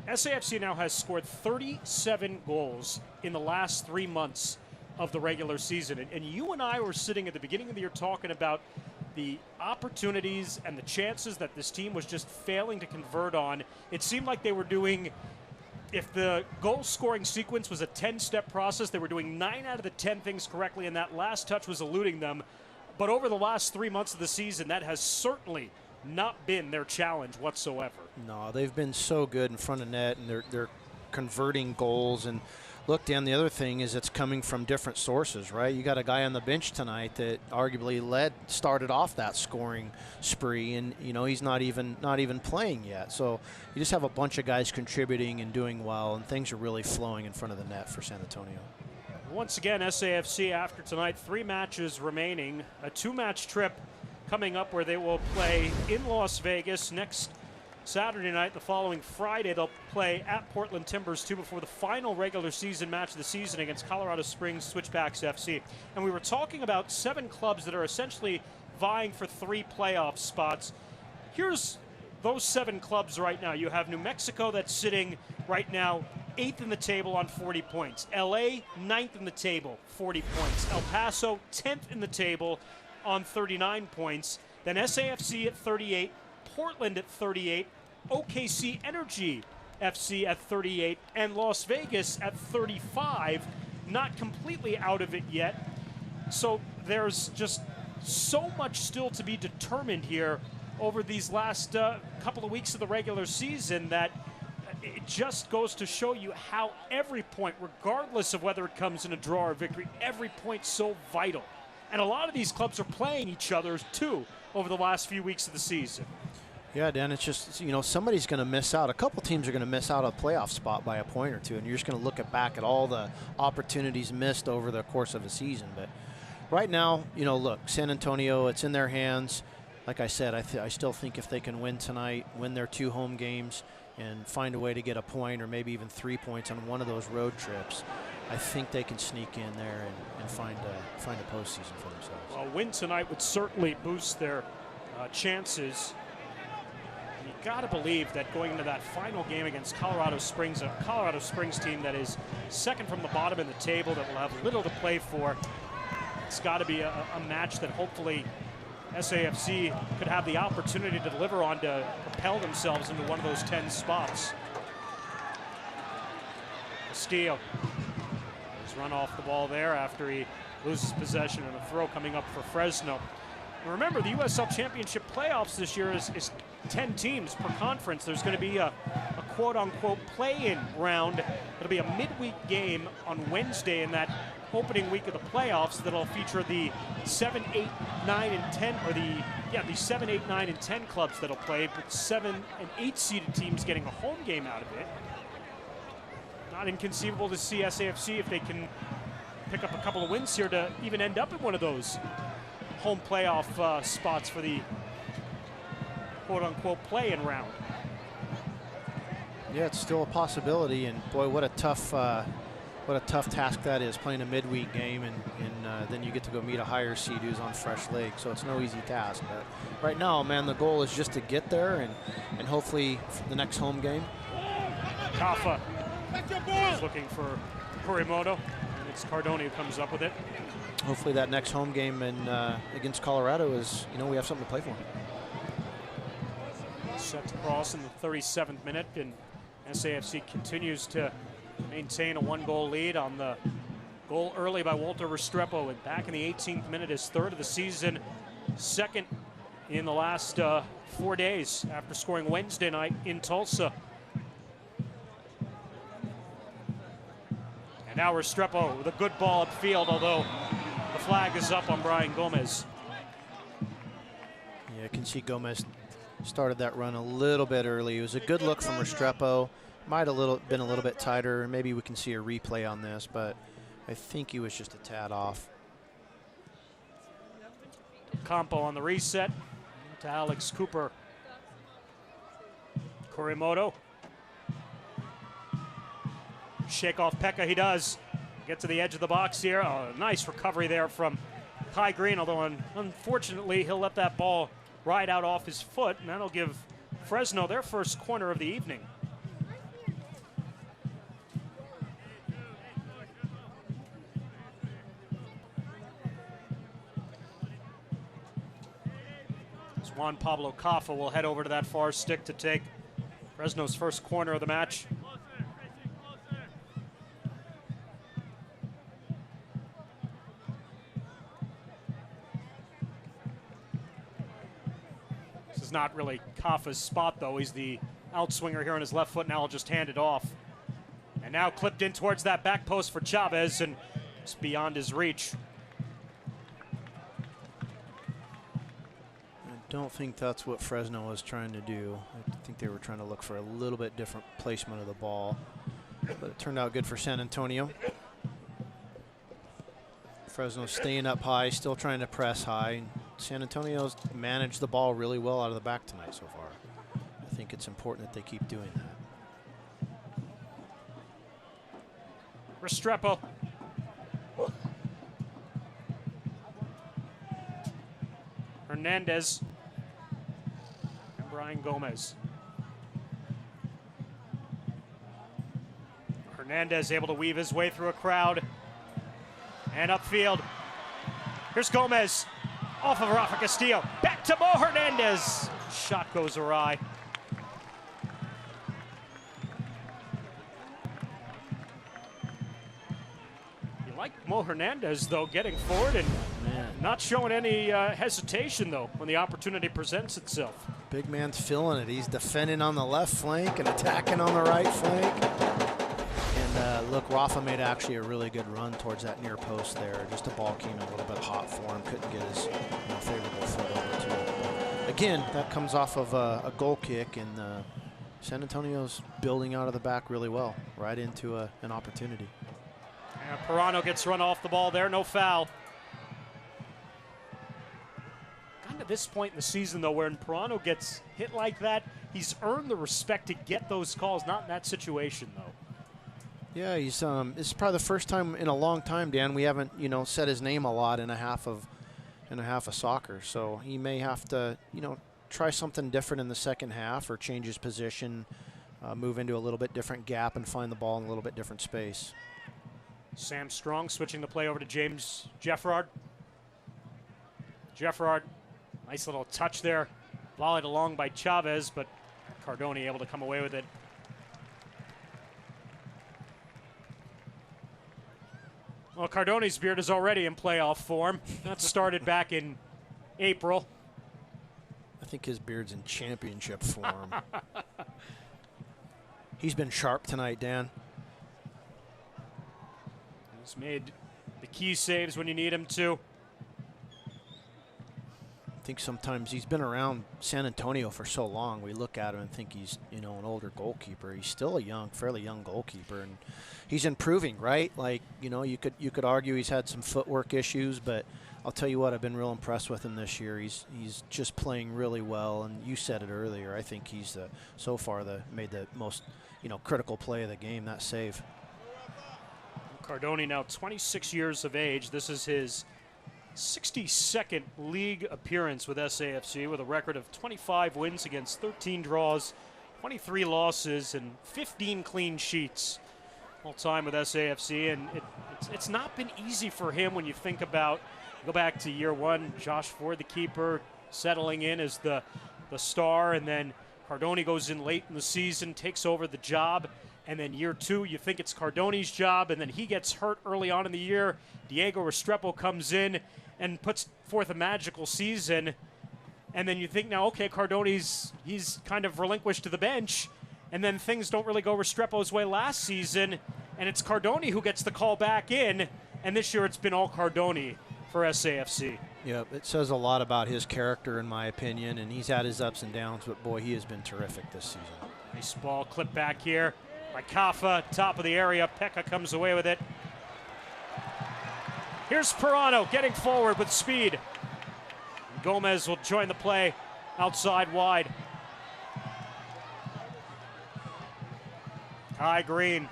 Speaker 6: SAFC now has scored 37 goals in the last 3 months of the regular season. And you and I were sitting at the beginning of the year talking about the opportunities and the chances that this team was just failing to convert on. It seemed like they were doing, if the goal scoring sequence was a 10-step process, they were doing 9 out of the 10 things correctly, and that last touch was eluding them. But over the last 3 months of the season, that has certainly not been their challenge whatsoever.
Speaker 7: No, they've been so good in front of net, and they're converting goals. And look, Dan, the other thing is it's coming from different sources, right? You got a guy on the bench tonight that arguably started off that scoring spree, and he's not even playing yet. So you just have a bunch of guys contributing and doing well, and things are really flowing in front of the net for San Antonio.
Speaker 6: Once again, SAFC after tonight, 3 matches remaining, a 2-match trip coming up where they will play in Las Vegas next Saturday night. The following Friday, they'll play at Portland Timbers 2 before the final regular season match of the season against Colorado Springs Switchbacks FC. And we were talking about 7 clubs that are essentially vying for 3 playoff spots. Here's those 7 clubs right now. You have New Mexico that's sitting right now 8th in the table on 40 points. LA, 9th in the table, 40 points. El Paso, 10th in the table on 39 points. Then SAFC at 38, Portland at 38, OKC Energy FC at 38, and Las Vegas at 35. Not completely out of it yet. So there's just so much still to be determined here over these last couple of weeks of the regular season that it just goes to show you how every point, regardless of whether it comes in a draw or victory, every point's so vital. And a lot of these clubs are playing each other, too, over the last few weeks of the season.
Speaker 7: Yeah, Dan, it's just, somebody's going to miss out. A couple teams are going to miss out on a playoff spot by a point or two, and you're just going to look back at all the opportunities missed over the course of a season. But right now, look, San Antonio, it's in their hands. Like I said, I still think if they can win tonight, win their 2 home games, and find a way to get a point or maybe even 3 points on one of those road trips, I think they can sneak in there and find a postseason for themselves.
Speaker 6: A win tonight would certainly boost their chances. You got to believe that going into that final game against Colorado Springs, a Colorado Springs team that is second from the bottom in the table, that will have little to play for, it's got to be a match that hopefully SAFC could have the opportunity to deliver on to propel themselves into one of those 10 spots. Castillo has run off the ball there after he loses possession, and a throw coming up for Fresno. And remember, the USL Championship playoffs this year is 10 teams per conference. There's going to be a quote-unquote play-in round. It'll be a midweek game on Wednesday in that opening week of the playoffs that'll feature the 7, 8, 9, and 10, or the yeah, the 7, 8, 9, and 10 clubs that'll play, but 7 and 8 seeded teams getting a home game out of it. Not inconceivable to see SAFC, if they can pick up a couple of wins here, to even end up in one of those home playoff spots for the quote-unquote play-in round.
Speaker 7: Yeah, it's still a possibility, and boy, what a tough task that is, playing a midweek game, and then you get to go meet a higher seed who's on fresh legs. So it's no easy task. But right now, man, the goal is just to get there, and hopefully the next home game.
Speaker 6: Kafa is looking for Kurimoto, and it's Cardone who comes up with it.
Speaker 7: Hopefully that next home game against Colorado is, we have something to play for.
Speaker 6: Set to cross in the 37th minute, and SAFC continues to maintain a 1-goal lead on the goal early by Walter Restrepo. And back in the 18th minute, his 3rd of the season, 2nd in the last 4 days after scoring Wednesday night in Tulsa. And now Restrepo with a good ball upfield, although the flag is up on Brian Gomez.
Speaker 7: Yeah, I can see Gomez started that run a little bit early. It was a good look from Restrepo. Might have been a little bit tighter. Maybe we can see a replay on this, but I think he was just a tad off.
Speaker 6: Campo on the reset to Alex Cooper. Kurimoto. Shake off Pekka, he does. Get to the edge of the box here. Oh, nice recovery there from Kai Green, although unfortunately he'll let that ball ride out off his foot, and that'll give Fresno their first corner of the evening. Juan Pablo Kafa will head over to that far stick to take Fresno's first corner of the match. This is not really Kafa's spot, though. He's the outswinger here on his left foot. Now he'll just hand it off. And now clipped in towards that back post for Chavez, and it's beyond his reach.
Speaker 7: I don't think that's what Fresno was trying to do. I think they were trying to look for a little bit different placement of the ball, but it turned out good for San Antonio. Fresno staying up high, still trying to press high. San Antonio's managed the ball really well out of the back tonight so far. I think it's important that they keep doing that.
Speaker 6: Restrepo. Hernandez. And Brian Gomez. Hernandez able to weave his way through a crowd. And upfield. Here's Gomez. Off of Rafa Castillo. Back to Mo Hernandez. Shot goes awry. You like Mo Hernandez, though, getting forward and not showing any hesitation, though, when the opportunity presents itself.
Speaker 7: Big man's feeling it. He's defending on the left flank and attacking on the right flank. And look, Rafa made actually a really good run towards that near post there. Just the ball came a little bit hot for him. Couldn't get his favorable foot over to it. But again, that comes off of a goal kick, and San Antonio's building out of the back really well, right into an opportunity.
Speaker 6: And Pirano gets run off the ball there, no foul. Gotten to this point in the season, though, where Pirano gets hit like that, he's earned the respect to get those calls, not in that situation, though.
Speaker 7: Yeah, he's this is probably the first time in a long time, Dan, we haven't, said his name a lot in a half of soccer. So he may have to, try something different in the second half, or change his position, move into a little bit different gap and find the ball in a little bit different space.
Speaker 6: Sam Strong switching the play over to James Jeffrard. Jeffrard, nice little touch there. Volleyed along by Chavez, but Cardone able to come away with it. Well, Cardone's beard is already in playoff form. That started back in April.
Speaker 7: I think his beard's in championship form. He's been sharp tonight, Dan. He's
Speaker 6: made the key saves when you need him to.
Speaker 7: think sometimes he's been around San Antonio for so long. We look at him and think he's, you know, an older goalkeeper. He's still a young, fairly young goalkeeper, and he's improving, right? Like, you know, you could argue he's had some footwork issues, but I'll tell you what, I've been real impressed with him this year. He's just playing really well, and you said it earlier. I think he's so far made the most, you know, critical play of the game, that save.
Speaker 6: Cardoni now 26 years of age. This is his 62nd league appearance with SAFC, with a record of 25 wins against 13 draws, 23 losses, and 15 clean sheets all time with SAFC. And it's not been easy for him when you think about, go back to year one, Josh Ford, the keeper, settling in as the star, and then Cardoni goes in late in the season, takes over the job. And then year two, you think it's Cardoni's job, and then he gets hurt early on in the year. Diego Restrepo comes in and puts forth a magical season. And then you think now, okay, he's kind of relinquished to the bench. And then things don't really go Restrepo's way last season. And it's Cardoni who gets the call back in. And this year it's been all Cardoni for SAFC.
Speaker 7: Yeah, it says a lot about his character, in my opinion. And he's had his ups and downs, but boy, he has been terrific this season.
Speaker 6: Nice ball clipped back here by Kafa, top of the area. Pekka comes away with it. Here's Pirano getting forward with speed. Gomez will join the play outside wide. Kai Green,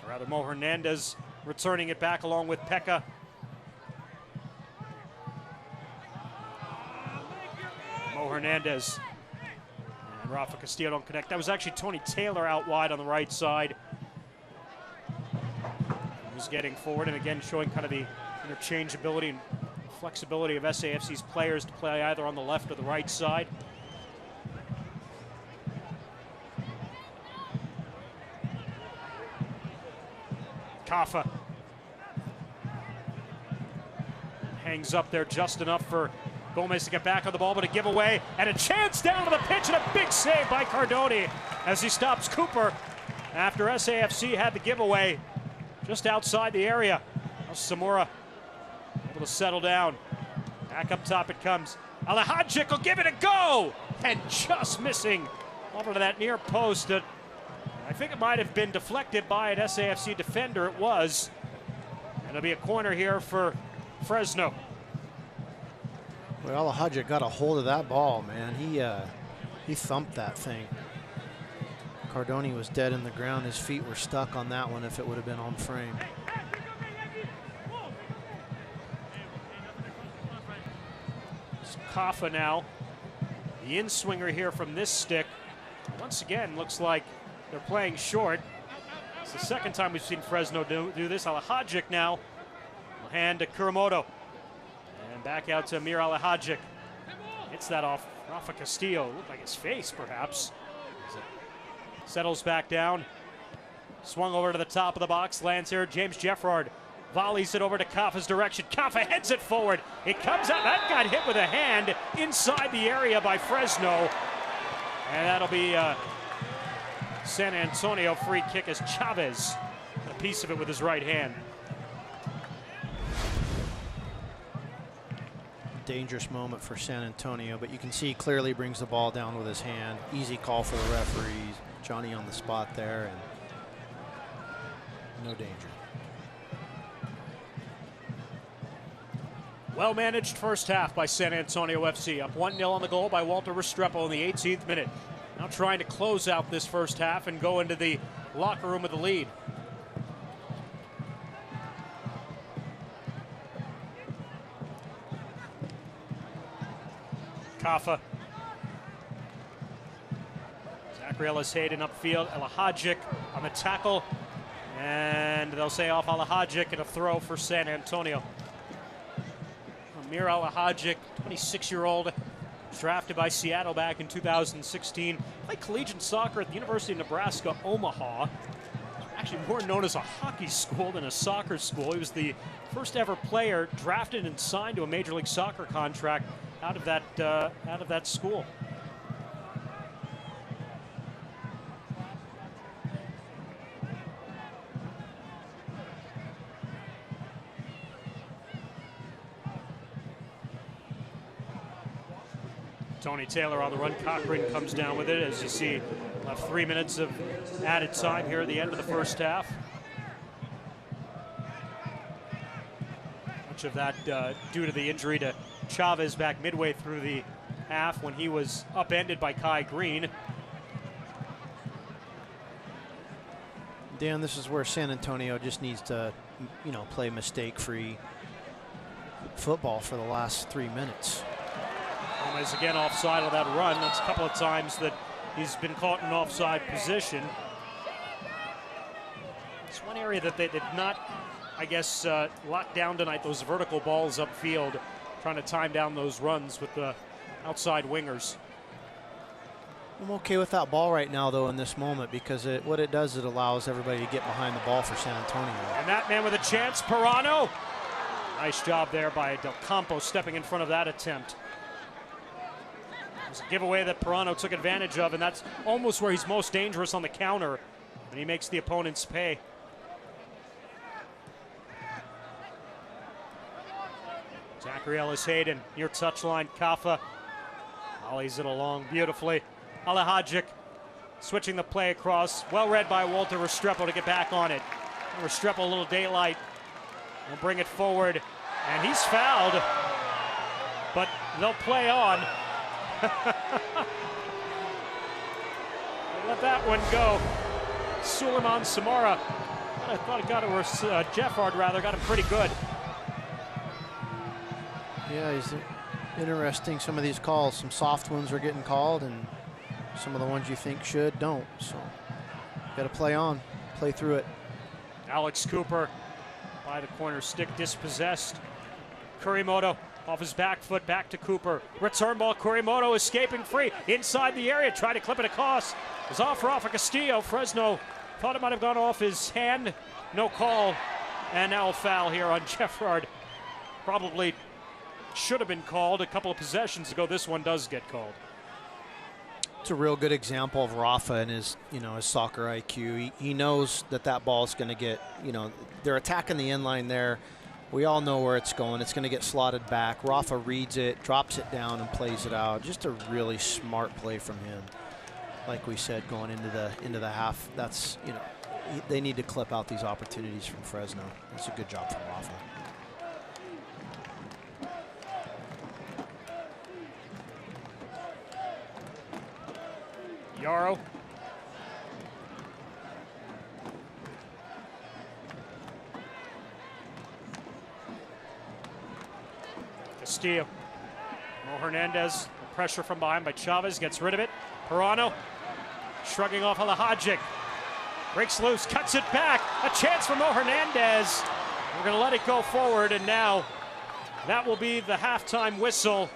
Speaker 6: or rather Mo Hernandez, returning it back along with Pekka. Mo Hernandez. And Rafa Castillo don't connect. That was actually Tony Taylor out wide on the right side. He was getting forward and again showing kind of the interchangeability and flexibility of SAFC's players to play either on the left or the right side. Kafa hangs up there just enough for Gomez to get back on the ball, but a giveaway and a chance down to the pitch and a big save by Cardoni as he stops Cooper after SAFC had the giveaway just outside the area. Now Samora able to settle down. Back up top it comes. Alahajic will give it a go and just missing over to that near post. I think it might have been deflected by an SAFC defender. It was. And it'll be a corner here for Fresno.
Speaker 7: Well, Alahajic got a hold of that ball, man. He thumped that thing. Cardoni was dead in the ground. His feet were stuck on that one if it would have been on frame.
Speaker 6: It's Kafa now. The in-swinger here from this stick. Once again, looks like they're playing short. It's the second time we've seen Fresno do this. Alahajic now will hand to Kuramoto. And back out to Amir Alahajic. Hits that off Rafa Castillo. Looked like his face, perhaps. Settles back down. Swung over to the top of the box. Lands here. James Jeffrard volleys it over to Kafa's direction. Kafa heads it forward. It comes out. That got hit with a hand inside the area by Fresno. And that'll be San Antonio free kick as Chavez got a piece of it with his right hand.
Speaker 7: Dangerous moment for San Antonio, but you can see clearly brings the ball down with his hand. Easy call for the referees. Johnny on the spot there, and no danger.
Speaker 6: Well managed first half by San Antonio FC. Up 1-0 on the goal by Walter Restrepo in the 18th minute. Now trying to close out this first half and go into the locker room with the lead. Kafa. Zachary Ellis Hayden upfield. Alahajic on the tackle. And they'll say off Alahajic and a throw for San Antonio. Amir Alahajic, 26-year-old, drafted by Seattle back in 2016. Played collegiate soccer at the University of Nebraska, Omaha. Actually more known as a hockey school than a soccer school. He was the first ever player drafted and signed to a Major League Soccer contract out of that school. Tony Taylor on the run. Cochran comes down with it. As you see, 3 minutes of added time here at the end of the first half. Much of that due to the injury to Chavez back midway through the half when he was upended by Kai Green.
Speaker 7: Dan, this is where San Antonio just needs to, play mistake-free football for the last 3 minutes.
Speaker 6: Gomez again offside on that run. That's a couple of times that he's been caught in offside position. It's one area that they did not, I guess, lock down tonight, those vertical balls upfield, trying to time down those runs with the outside wingers.
Speaker 7: I'm okay with that ball right now, though, in this moment, because what it does, it allows everybody to get behind the ball for San Antonio.
Speaker 6: And that man with a chance, Pirano. Nice job there by Del Campo stepping in front of that attempt. It was a giveaway that Pirano took advantage of, and that's almost where he's most dangerous on the counter, and he makes the opponents pay. Zachary Ellis-Hayden near touchline. Kafa volleys it along beautifully. Alahajic switching the play across. Well read by Walter Restrepo to get back on it. Restrepo a little daylight. Will bring it forward. And he's fouled. But they'll play on. Let that one go. Suleiman Samara. I thought it got it, or Jeffard rather, got him pretty good.
Speaker 7: Yeah, he's interesting. Some of these calls, some soft ones are getting called, and some of the ones you think should don't. So, got to play on, play through it.
Speaker 6: Alex Cooper by the corner stick, dispossessed. Kurimoto off his back foot, back to Cooper. Return ball, Kurimoto escaping free inside the area, try to clip it across. It was off Rafa Castillo. Fresno thought it might have gone off his hand. No call, and now a foul here on Jeffard. Probably should have been called a couple of possessions ago. This one does get called.
Speaker 7: It's a real good example of Rafa and his, his soccer IQ. He knows that ball is going to get, they're attacking the end line there. We all know where it's going. It's going to get slotted back. Rafa reads it, drops it down, and plays it out. Just a really smart play from him. Like we said, going into the half, that's, they need to clip out these opportunities from Fresno. That's a good job from Rafa.
Speaker 6: Yarrow. Castillo. Mo Hernandez, pressure from behind by Chavez, gets rid of it. Pirano shrugging off Alahajic. Breaks loose, cuts it back. A chance for Mo Hernandez. We're going to let it go forward, and now that will be the halftime whistle.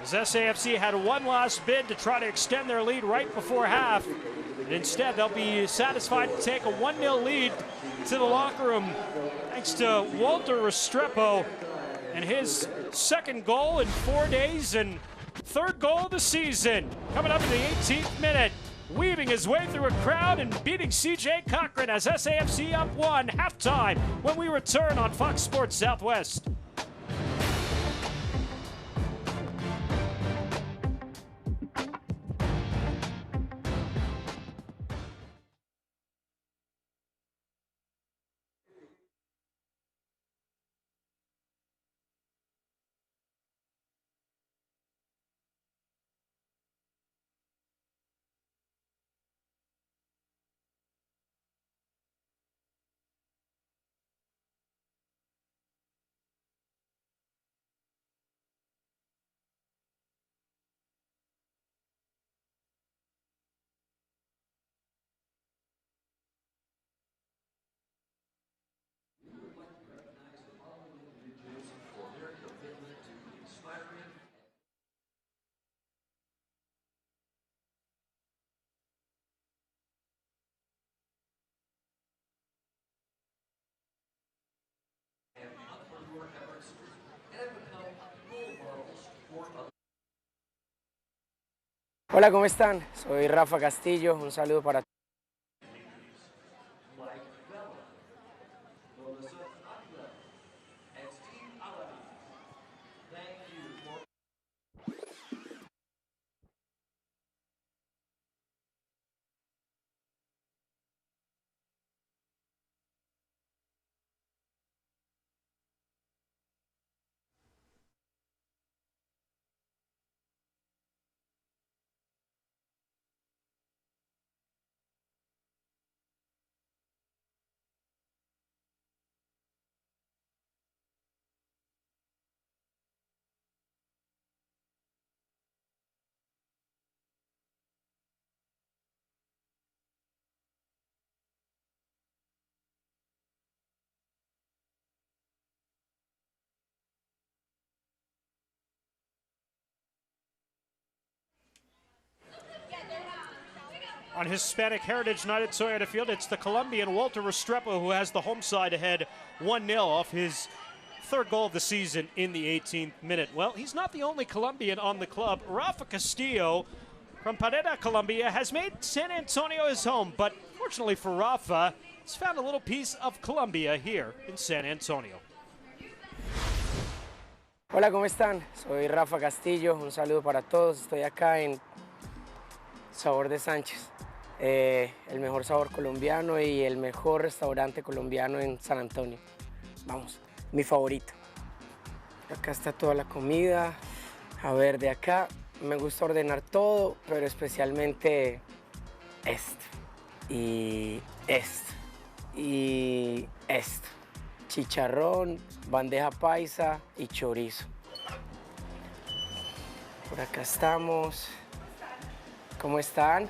Speaker 6: As SAFC had one last bid to try to extend their lead right before half. And instead, they'll be satisfied to take a 1-0 lead to the locker room thanks to Walter Restrepo and his second goal in 4 days and third goal of the season. Coming up in the 18th minute, weaving his way through a crowd and beating CJ Cochran as SAFC up 1 halftime when we return on Fox Sports Southwest.
Speaker 8: Hola, ¿cómo están? Soy Rafa Castillo, un saludo para
Speaker 6: on Hispanic Heritage Night at Toyota Field. It's the Colombian Walter Restrepo who has the home side ahead 1-0 off his third goal of the season in the 18th minute. Well, he's not the only Colombian on the club. Rafa Castillo from Pareda, Colombia, has made San Antonio his home, but fortunately for Rafa, he's found a little piece of Colombia here in San Antonio.
Speaker 8: Hola, ¿cómo están? Soy Rafa Castillo, un saludo para todos. Estoy acá en Sabor de Sánchez, el mejor sabor colombiano y el mejor restaurante colombiano en San Antonio. Vamos, mi favorito. Acá está toda la comida. A ver, de acá me gusta ordenar todo, pero especialmente esto y esto y esto. Chicharrón, bandeja paisa y chorizo. Por acá estamos. ¿Cómo están?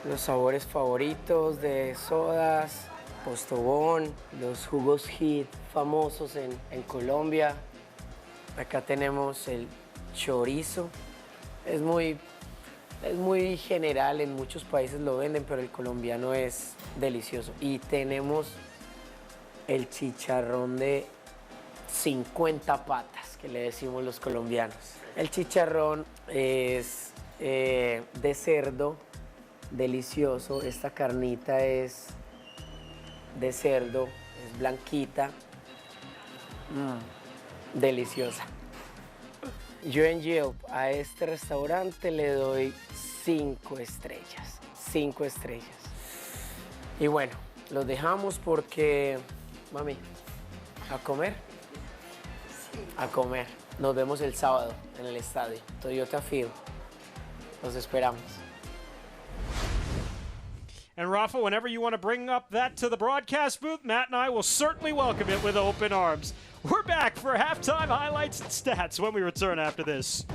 Speaker 8: Los sabores favoritos de sodas, Postobón, los jugos hit famosos en Colombia. Acá tenemos el chorizo. Es muy general, en muchos países lo venden, pero el colombiano es delicioso. Y tenemos el chicharrón de 50 patas, que le decimos los colombianos. El chicharrón es de cerdo, delicioso. Esta carnita es de cerdo, es blanquita, deliciosa. Yo en Yelp a este restaurante le doy 5 estrellas, 5 estrellas. Y bueno, los dejamos porque, mami, ¿a comer? A comer. Nos vemos el sábado en el estadio Toyota Field. Los esperamos.
Speaker 6: And Rafa, whenever you want to bring up that to the broadcast booth, Matt and I will certainly welcome it with open arms. We're back for halftime highlights and stats when we return after this.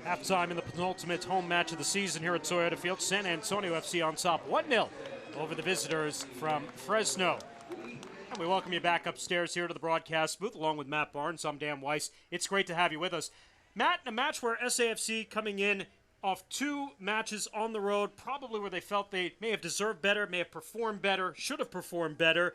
Speaker 6: Halftime in the penultimate home match of the season here at Toyota Field. San Antonio FC on top 1-0 over the visitors from Fresno. And we welcome you back upstairs here to the broadcast booth along with Matt Barnes. I'm Dan Weiss. It's great to have you with us. Matt, in a match where SAFC coming in off 2 matches on the road, probably where they felt they may have deserved better, may have performed better, should have performed better,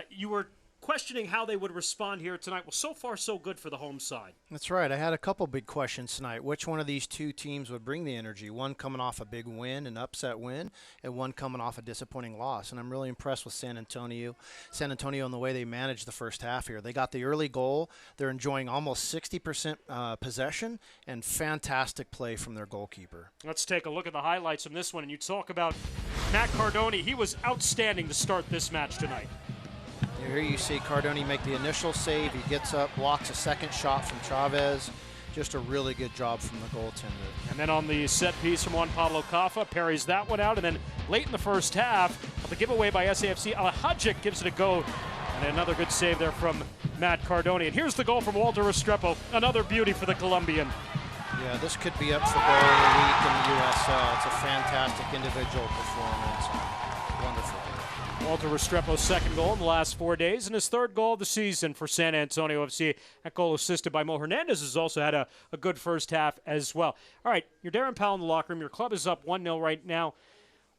Speaker 6: you were questioning how they would respond here tonight. Well, so far, so good for the home side.
Speaker 7: That's right. I had a couple big questions tonight. Which one of these 2 teams would bring the energy? One coming off a big win, an upset win, and one coming off a disappointing loss. And I'm really impressed with San Antonio and the way they managed the first half here. They got the early goal. They're enjoying almost 60% possession and fantastic play from their goalkeeper.
Speaker 6: Let's take a look at the highlights from this one. And you talk about Matt Cardoni. He was outstanding to start this match tonight.
Speaker 7: Here you see Cardoni make the initial save. He gets up, blocks a second shot from Chavez. Just a really good job from the goaltender.
Speaker 6: And then on the set piece from Juan Pablo Caffa, parries that one out. And then late in the first half, the giveaway by SAFC, Alhajic gives it a go. And another good save there from Matt Cardoni. And here's the goal from Walter Restrepo. Another beauty for the Colombian.
Speaker 7: Yeah, this could be up for goal of the week in the USL. It's a fantastic individual performance. Wonderful.
Speaker 6: Walter Restrepo's second goal in the last 4 days and his third goal of the season for San Antonio FC. That goal assisted by Mo Hernandez has also had a good first half as well. All right, you're Darren Powell in the locker room. Your club is up 1-0 right now.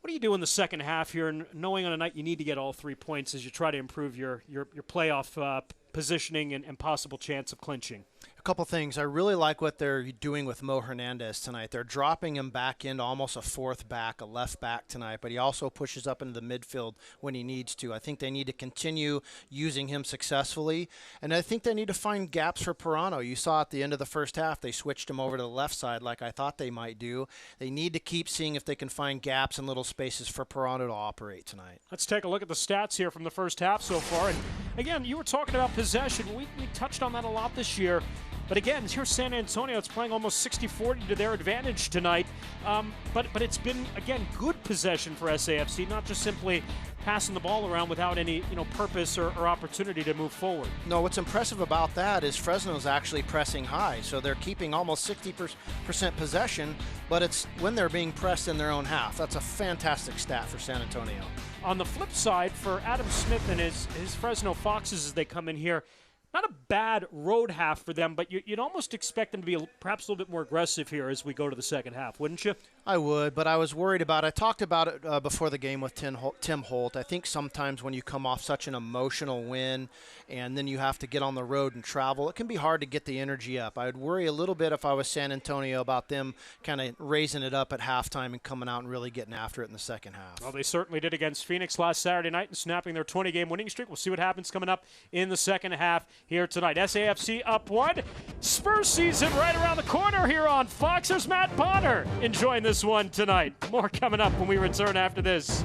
Speaker 6: What do you do in the second half here, knowing on a night you need to get all 3 points as you try to improve your playoff positioning and possible chance of clinching?
Speaker 7: A couple things. I really like what they're doing with Mo Hernandez tonight. They're dropping him back into almost a 4th back, a left back tonight, but he also pushes up into the midfield when he needs to. I think they need to continue using him successfully, and I think they need to find gaps for Pirano. You saw at the end of the first half, they switched him over to the left side like I thought they might do. They need to keep seeing if they can find gaps and little spaces for Pirano to operate tonight.
Speaker 6: Let's take a look at the stats here from the first half so far. And again, you were talking about possession. We touched on that a lot this year. But again, here's San Antonio. It's playing almost 60-40 to their advantage tonight. But it's been, again, good possession for SAFC, not just simply passing the ball around without any purpose or opportunity to move forward.
Speaker 7: No, what's impressive about that is Fresno's actually pressing high. So they're keeping almost 60% possession, but it's when they're being pressed in their own half. That's a fantastic stat for San Antonio.
Speaker 6: On the flip side, for Adam Smith and his Fresno Foxes as they come in here, not a bad road half for them, but you'd almost expect them to be perhaps a little bit more aggressive here as we go to the second half, wouldn't you?
Speaker 7: I would, but I was worried about it. I talked about it before the game with Tim Holt. I think sometimes when you come off such an emotional win and then you have to get on the road and travel, it can be hard to get the energy up. I would worry a little bit if I was San Antonio about them kind of raising it up at halftime and coming out and really getting after it in the second half.
Speaker 6: Well, they certainly did against Phoenix last Saturday night and snapping their 20-game winning streak. We'll see what happens coming up in the second half here tonight. SAFC up 1. Spurs season right around the corner here on Fox. There's Matt Bonner enjoying this one tonight. More coming up when we return after this.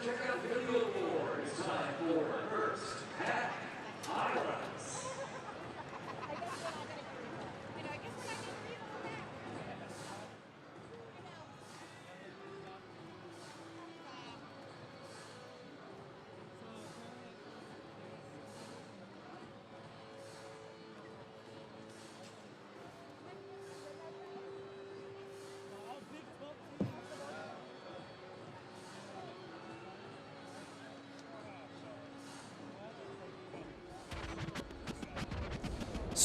Speaker 1: Check out the video board. It's time for first half highlights.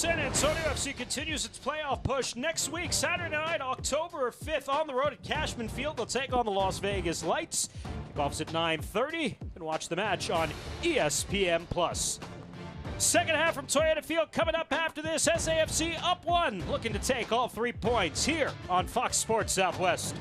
Speaker 6: San Antonio FC continues its playoff push next week, Saturday night, October 5th, on the road at Cashman Field. They'll take on the Las Vegas Lights. Kickoff's at 9:30, and watch the match on ESPN+. Second half from Toyota Field coming up after this. SAFC up 1, looking to take all 3 points here on Fox Sports Southwest.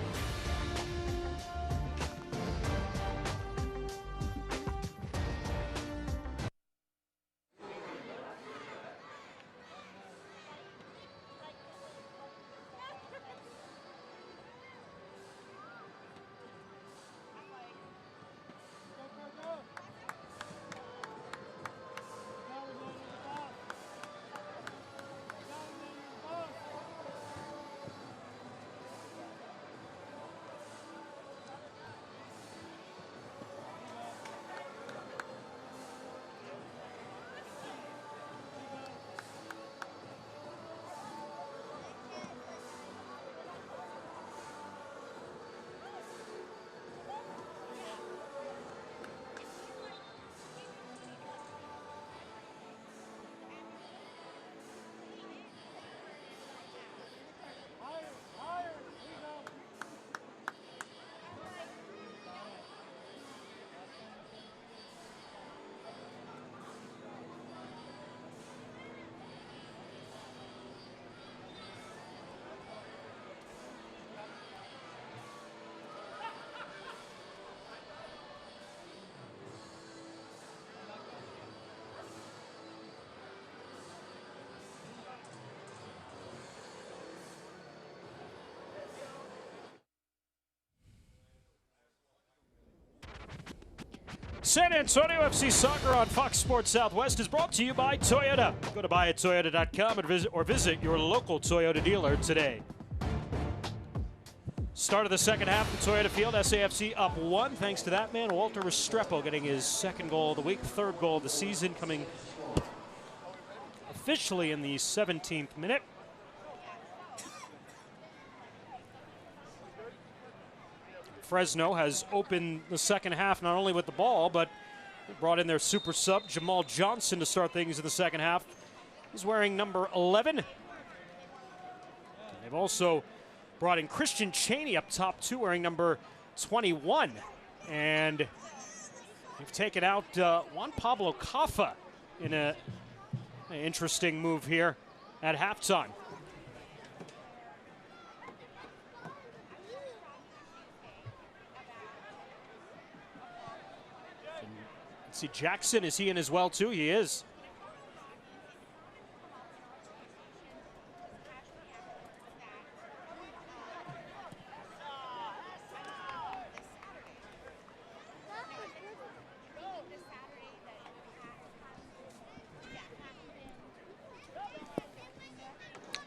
Speaker 6: San Antonio FC Soccer on Fox Sports Southwest is brought to you by Toyota. Go to buyattoyota.com or visit your local Toyota dealer today. Start of the second half at Toyota Field, SAFC up 1. Thanks to that man, Walter Restrepo, getting his second goal of the week, third goal of the season, coming officially in the 17th minute. Fresno has opened the second half not only with the ball, but brought in their super sub, Jamal Johnson, to start things in the second half. He's wearing number 11. And they've also brought in Christian Chaney up top too, wearing number 21. And they've taken out Juan Pablo Caffa in an interesting move here at halftime. See Jackson, is he in as well too? He is.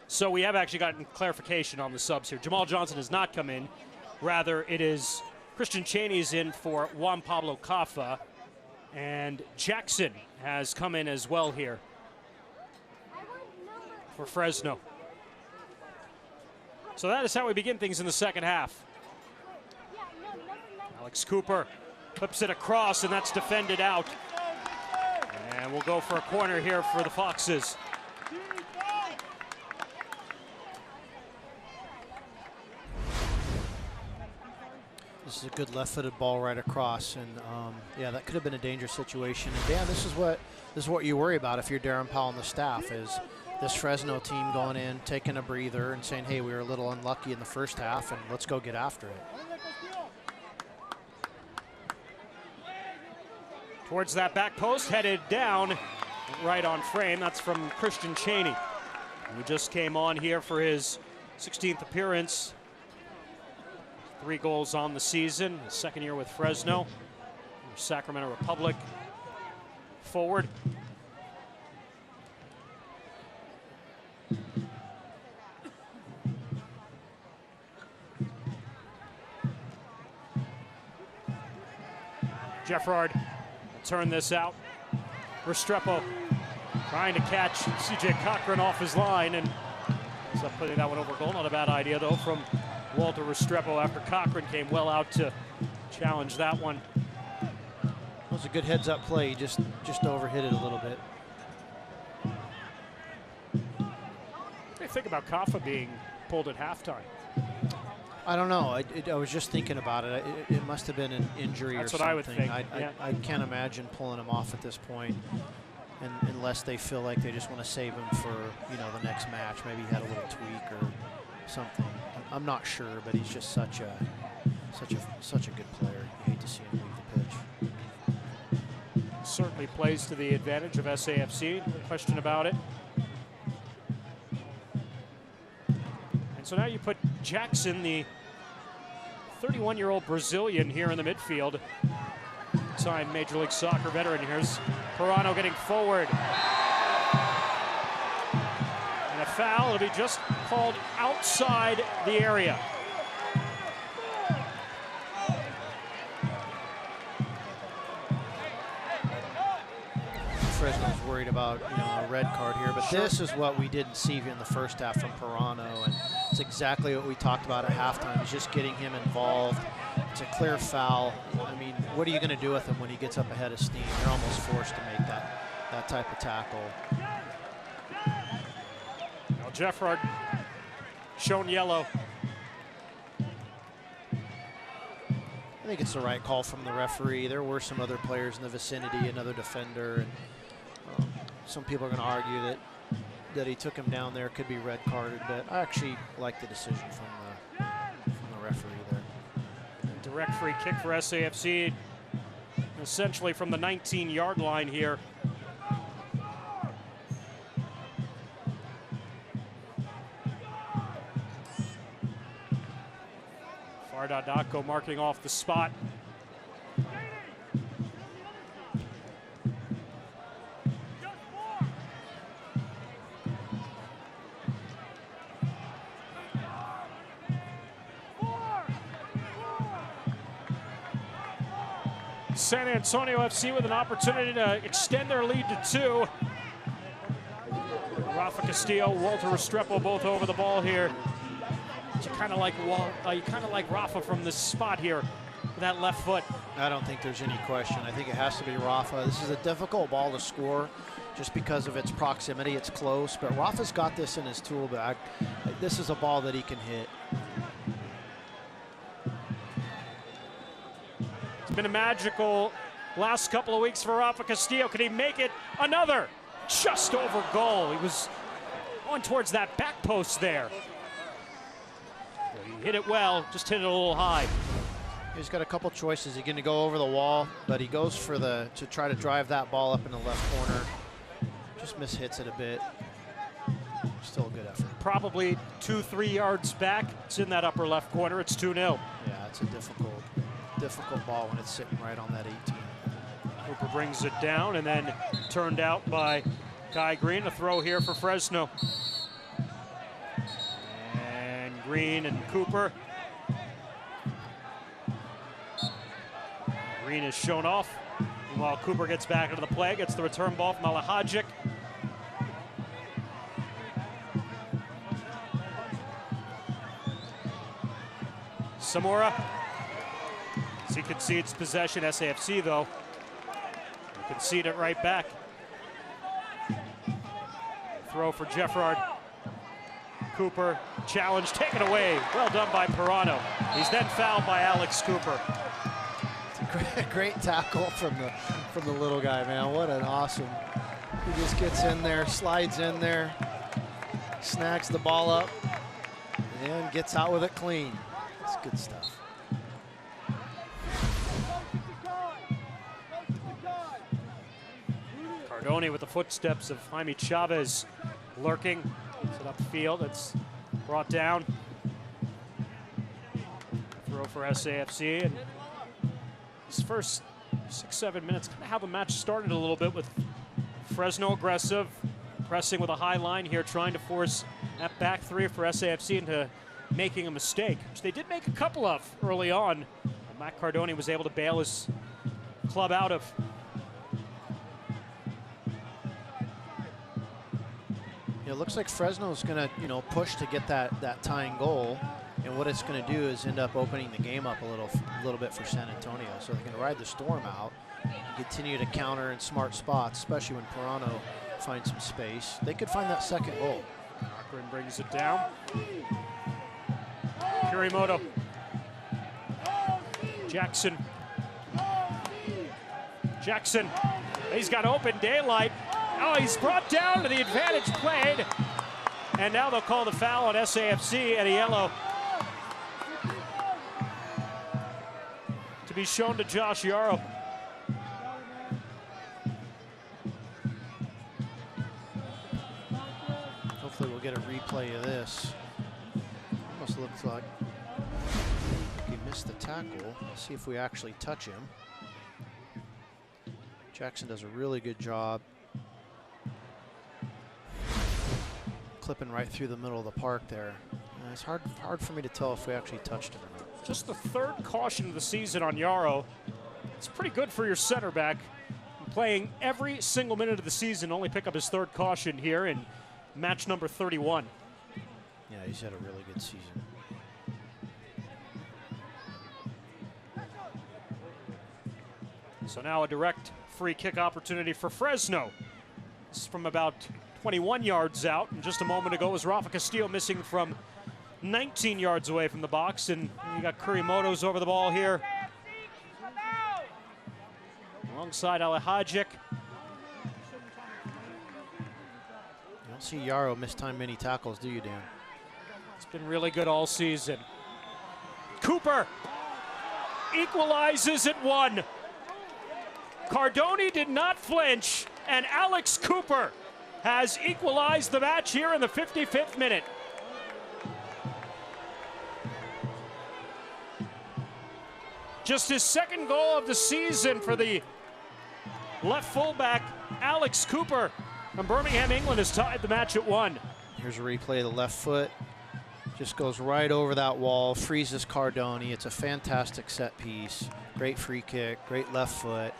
Speaker 6: So we have actually gotten clarification on the subs here. Jamal Johnson has not come in. Rather, it is Christian Chaney's in for Juan Pablo Caffa. And Jackson has come in as well here for Fresno. So that is how we begin things in the second half. Alex Cooper flips it across, and that's defended out. And we'll go for a corner here for the Foxes.
Speaker 7: This is a good left-footed ball right across, and yeah, that could have been a dangerous situation. And Dan, this is what you worry about if you're Darren Powell and the staff, is this Fresno team going in, taking a breather, and saying, "Hey, we were a little unlucky in the first half, and let's go get after it."
Speaker 6: Towards that back post, headed down, right on frame. That's from Christian Chaney, who just came on here for his 16th appearance. 3 goals on the season, his second year with Fresno, Sacramento Republic forward. Jeffrard will turn this out. Restrepo trying to catch CJ Cochran off his line, and ends up putting that one over goal. Not a bad idea though from Walter Restrepo after Cochran came well out to challenge that one.
Speaker 7: That was a good heads-up play. He just overhit it a little bit.
Speaker 6: think about Kaffa being pulled at halftime?
Speaker 7: I don't know. I was just thinking about it. It must have been an injury or something.
Speaker 6: That's what I would think.
Speaker 7: I can't imagine pulling him off at this point, unless they feel like they just want to save him for the next match. Maybe he had a little tweak or something. I'm not sure, but he's just such a good player. You hate to see him leave the pitch.
Speaker 6: Certainly plays to the advantage of SAFC, no question about it. And so now you put Jackson, the 31-year-old Brazilian, here in the midfield. Time Major League Soccer veteran. Here's Pirano getting forward. And a foul. It'll be just called outside the area.
Speaker 7: Fresno's worried about a red card here, but this is what we didn't see in the first half from Pirano, and it's exactly what we talked about at halftime. It's just getting him involved. It's a clear foul. I mean, what are you going to do with him when he gets up ahead of steam? You're almost forced to make that type of tackle.
Speaker 6: Now Jeffrard shown yellow.
Speaker 7: I think it's the right call from the referee. There were some other players in the vicinity, another defender, and some people are going to argue that he took him down there, could be red carded, but I actually like the decision from the referee there.
Speaker 6: Direct free kick for SAFC, essentially from the 19-yard line here. Fardadako marking off the spot. San Antonio FC with an opportunity to extend their lead to 2. Rafa Castillo, Walter Restrepo both over the ball here. You kind of like Rafa from this spot here with that left foot.
Speaker 7: I don't think there's any question. I think it has to be Rafa. This is a difficult ball to score just because of its proximity. It's close, but Rafa's got this in his tool bag. This is a ball that he can hit.
Speaker 6: It's been a magical last couple of weeks for Rafa Castillo. Can he make it? Another just over goal. He was going towards that back post there. He hit it well, just hit it a little high.
Speaker 7: He's got a couple choices. He's going to go over the wall, but he goes for to try to drive that ball up in the left corner. Just mishits it a bit. Still a good effort.
Speaker 6: Probably 2-3 yards back. It's in that upper left corner. It's 2-0.
Speaker 7: Yeah, it's a difficult ball when it's sitting right on that 18.
Speaker 6: Cooper brings it down and then turned out by Kai Green. A throw here for Fresno. And Green and Cooper. Green is shown off. Meanwhile, Cooper gets back into the play, gets the return ball from Alahajic. Samora. As he concedes possession, SAFC though. He concede it right back. Throw for Jeffrard. Cooper, challenge, taken away. Well done by Pirano. He's then fouled by Alex Cooper.
Speaker 7: It's a great tackle from the little guy, man. What an awesome. He just gets in there, slides in there, snags the ball up, and gets out with it clean. It's good stuff.
Speaker 6: Cardone with the footsteps of Jaime Chavez lurking. Gets it upfield. It's brought down. Throw for SAFC. And these first 6-7 minutes, kind of how the match started a little bit with Fresno aggressive, pressing with a high line here, trying to force that back three for SAFC into making a mistake, which they did make a couple of early on. Matt Cardone was able to bail his club out of.
Speaker 7: It looks like Fresno's going to, push to get that tying goal, and what it's going to do is end up opening the game up a little bit for San Antonio. So they can ride the storm out and continue to counter in smart spots, especially when Pirano finds some space. They could find that second goal.
Speaker 6: Cochran brings it down. Kurimoto. Jackson. Jackson. He's got open daylight. Oh, he's brought down to the advantage played. And now they'll call the foul on SAFC and a yellow to be shown to Josh Yarrow.
Speaker 7: Hopefully we'll get a replay of this. Almost looks like he missed the tackle. Let's see if we actually touch him. Jackson does a really good job clipping right through the middle of the park there. It's hard for me to tell if we actually touched him or not.
Speaker 6: Just the third caution of the season on Yarrow. It's pretty good for your center back. Playing every single minute of the season, only pick up his third caution here in match number 31.
Speaker 7: Yeah, he's had a really good season.
Speaker 6: So now a direct free kick opportunity for Fresno. This is from about 21 yards out, and just a moment ago was Rafa Castillo missing from 19 yards away from the box, and you got Kurimoto's over the ball here. Alongside uiJ.
Speaker 7: You don't see Yarrow miss time many tackles, do you, Dan?
Speaker 6: It's been really good all season. Cooper equalizes at 1. Cardoni did not flinch, and Alex Cooper has equalized the match here in the 55th minute. Just his second goal of the season for the left fullback, Alex Cooper from Birmingham, England, has tied the match at 1.
Speaker 7: Here's a replay of the left foot. Just goes right over that wall, freezes Cardoni. It's a fantastic set piece. Great free kick, great left foot.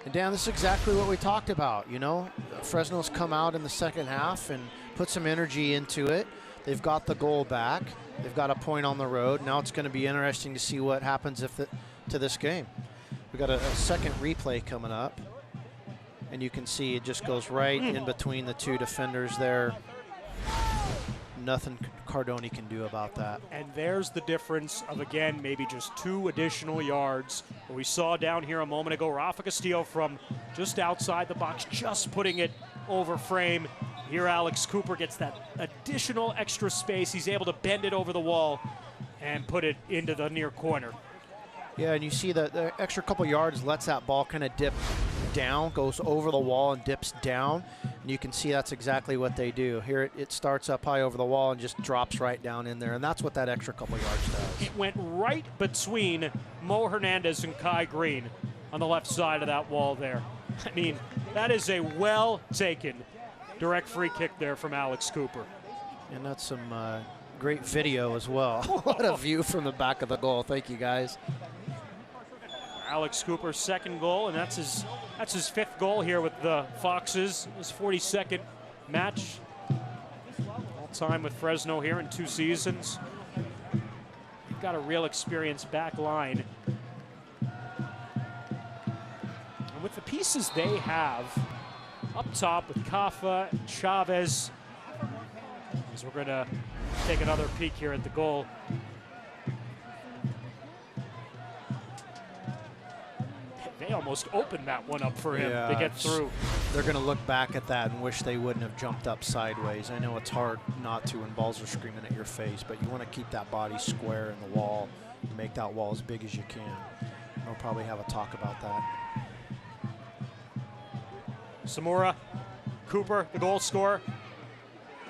Speaker 7: And Dan, this is exactly what we talked about. You know, Fresno's come out in the second half and put some energy into it. They've got the goal back. They've got a point on the road. Now it's going to be interesting to see what happens to this game. We've got a second replay coming up. And you can see it just goes right in between the two defenders there. Nothing Cardoni can do about that.
Speaker 6: And there's the difference of, again, maybe just 2 additional yards. We saw down here a moment ago, Rafa Castillo from just outside the box, just putting it over frame. Here Alex Cooper gets that additional extra space. He's able to bend it over the wall and put it into the near corner.
Speaker 7: Yeah, and you see the extra couple yards lets that ball kind of dip down, goes over the wall and dips down. And you can see that's exactly what they do. Here it starts up high over the wall and just drops right down in there. And that's what that extra couple yards does.
Speaker 6: It went right between Mo Hernandez and Kai Green on the left side of that wall there. I mean, that is a well-taken direct free kick there from Alex Cooper.
Speaker 7: And that's some great video as well. What a view from the back of the goal. Thank you, guys.
Speaker 6: Alex Cooper's second goal, and that's his 5th goal here with the Foxes. His 42nd match all time with Fresno here in 2 seasons. They've got a real experienced back line. And with the pieces they have up top with Kafa and Chavez, as we're going to take another peek here at the goal. They almost opened that one up for him to get through.
Speaker 7: They're going to look back at that and wish they wouldn't have jumped up sideways. I know it's hard not to when balls are screaming at your face, but you want to keep that body square in the wall and make that wall as big as you can. We'll probably have a talk about that.
Speaker 6: Samura, Cooper, the goal scorer,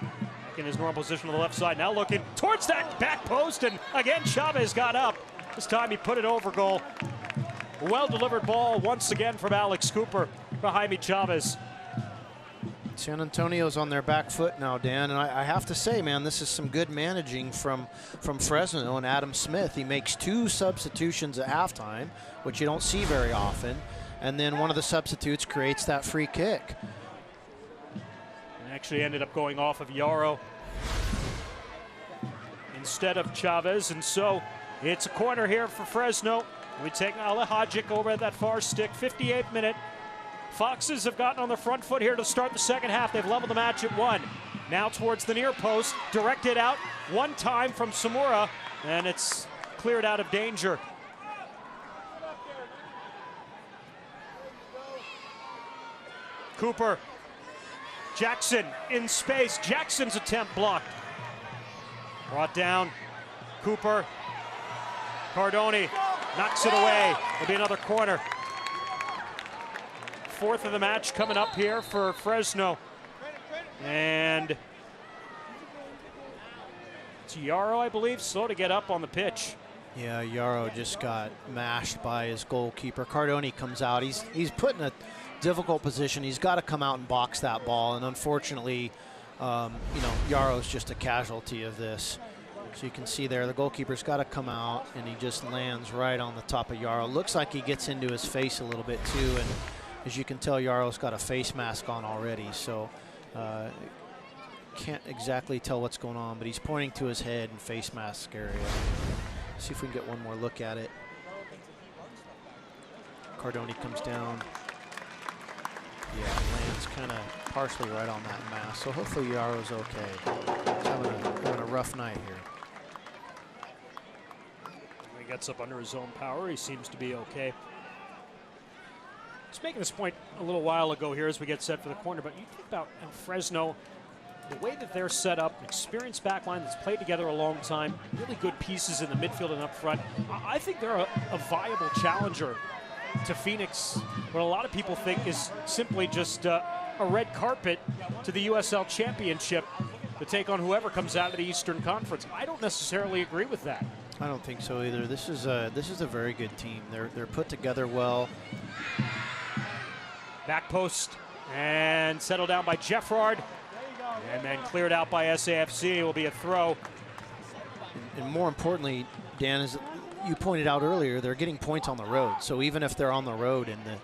Speaker 6: back in his normal position on the left side. Now looking towards that back post, and again Chavez got up. This time he put it over goal. Well-delivered ball once again from Alex Cooper for Jaime Chavez.
Speaker 7: San Antonio's on their back foot now, Dan, and I have to say, man, this is some good managing from Fresno and Adam Smith. He makes 2 substitutions at halftime, which you don't see very often, and then one of the substitutes creates that free kick.
Speaker 6: And actually ended up going off of Yarrow instead of Chavez, and so it's a corner here for Fresno. We take uiJ over at that far stick, 58th minute. Foxes have gotten on the front foot here to start the second half. They've leveled the match at 1. Now towards the near post, directed out one time from Samura, and it's cleared out of danger. Cooper, Jackson in space. Jackson's attempt blocked. Brought down. Cooper, Cardoni knocks it away. It'll be another corner. Fourth of the match coming up here for Fresno. And it's Yarrow, I believe, slow to get up on the pitch.
Speaker 7: Yeah, Yarrow just got mashed by his goalkeeper. Cardoni comes out. He's put in a difficult position. He's got to come out and box that ball, and unfortunately, Yarrow's just a casualty of this. So you can see there, the goalkeeper's got to come out, and he just lands right on the top of Yarrow. Looks like he gets into his face a little bit too, and as you can tell, Yarrow's got a face mask on already, so can't exactly tell what's going on, but he's pointing to his head and face mask area. See if we can get one more look at it. Cardoni comes down. Yeah, lands kind of partially right on that mask, so hopefully Yarrow's okay. He's having a rough night here.
Speaker 6: He gets up under his own power. He seems to be okay. I was making this point a little while ago here as we get set for the corner, but you think about Fresno, the way that they're set up, an experienced backline that's played together a long time, really good pieces in the midfield and up front. I think they're a viable challenger to Phoenix, what a lot of people think is simply just a red carpet to the USL Championship to take on whoever comes out of the Eastern Conference. I don't necessarily agree with that.
Speaker 7: I don't think so either. This is a very good team. They're put together well.
Speaker 6: Back post and settled down by Jeffrard, and then cleared out by SAFC. It will be a throw.
Speaker 7: And more importantly, Dan, as you pointed out earlier, they're getting points on the road. So even if they're on the road in the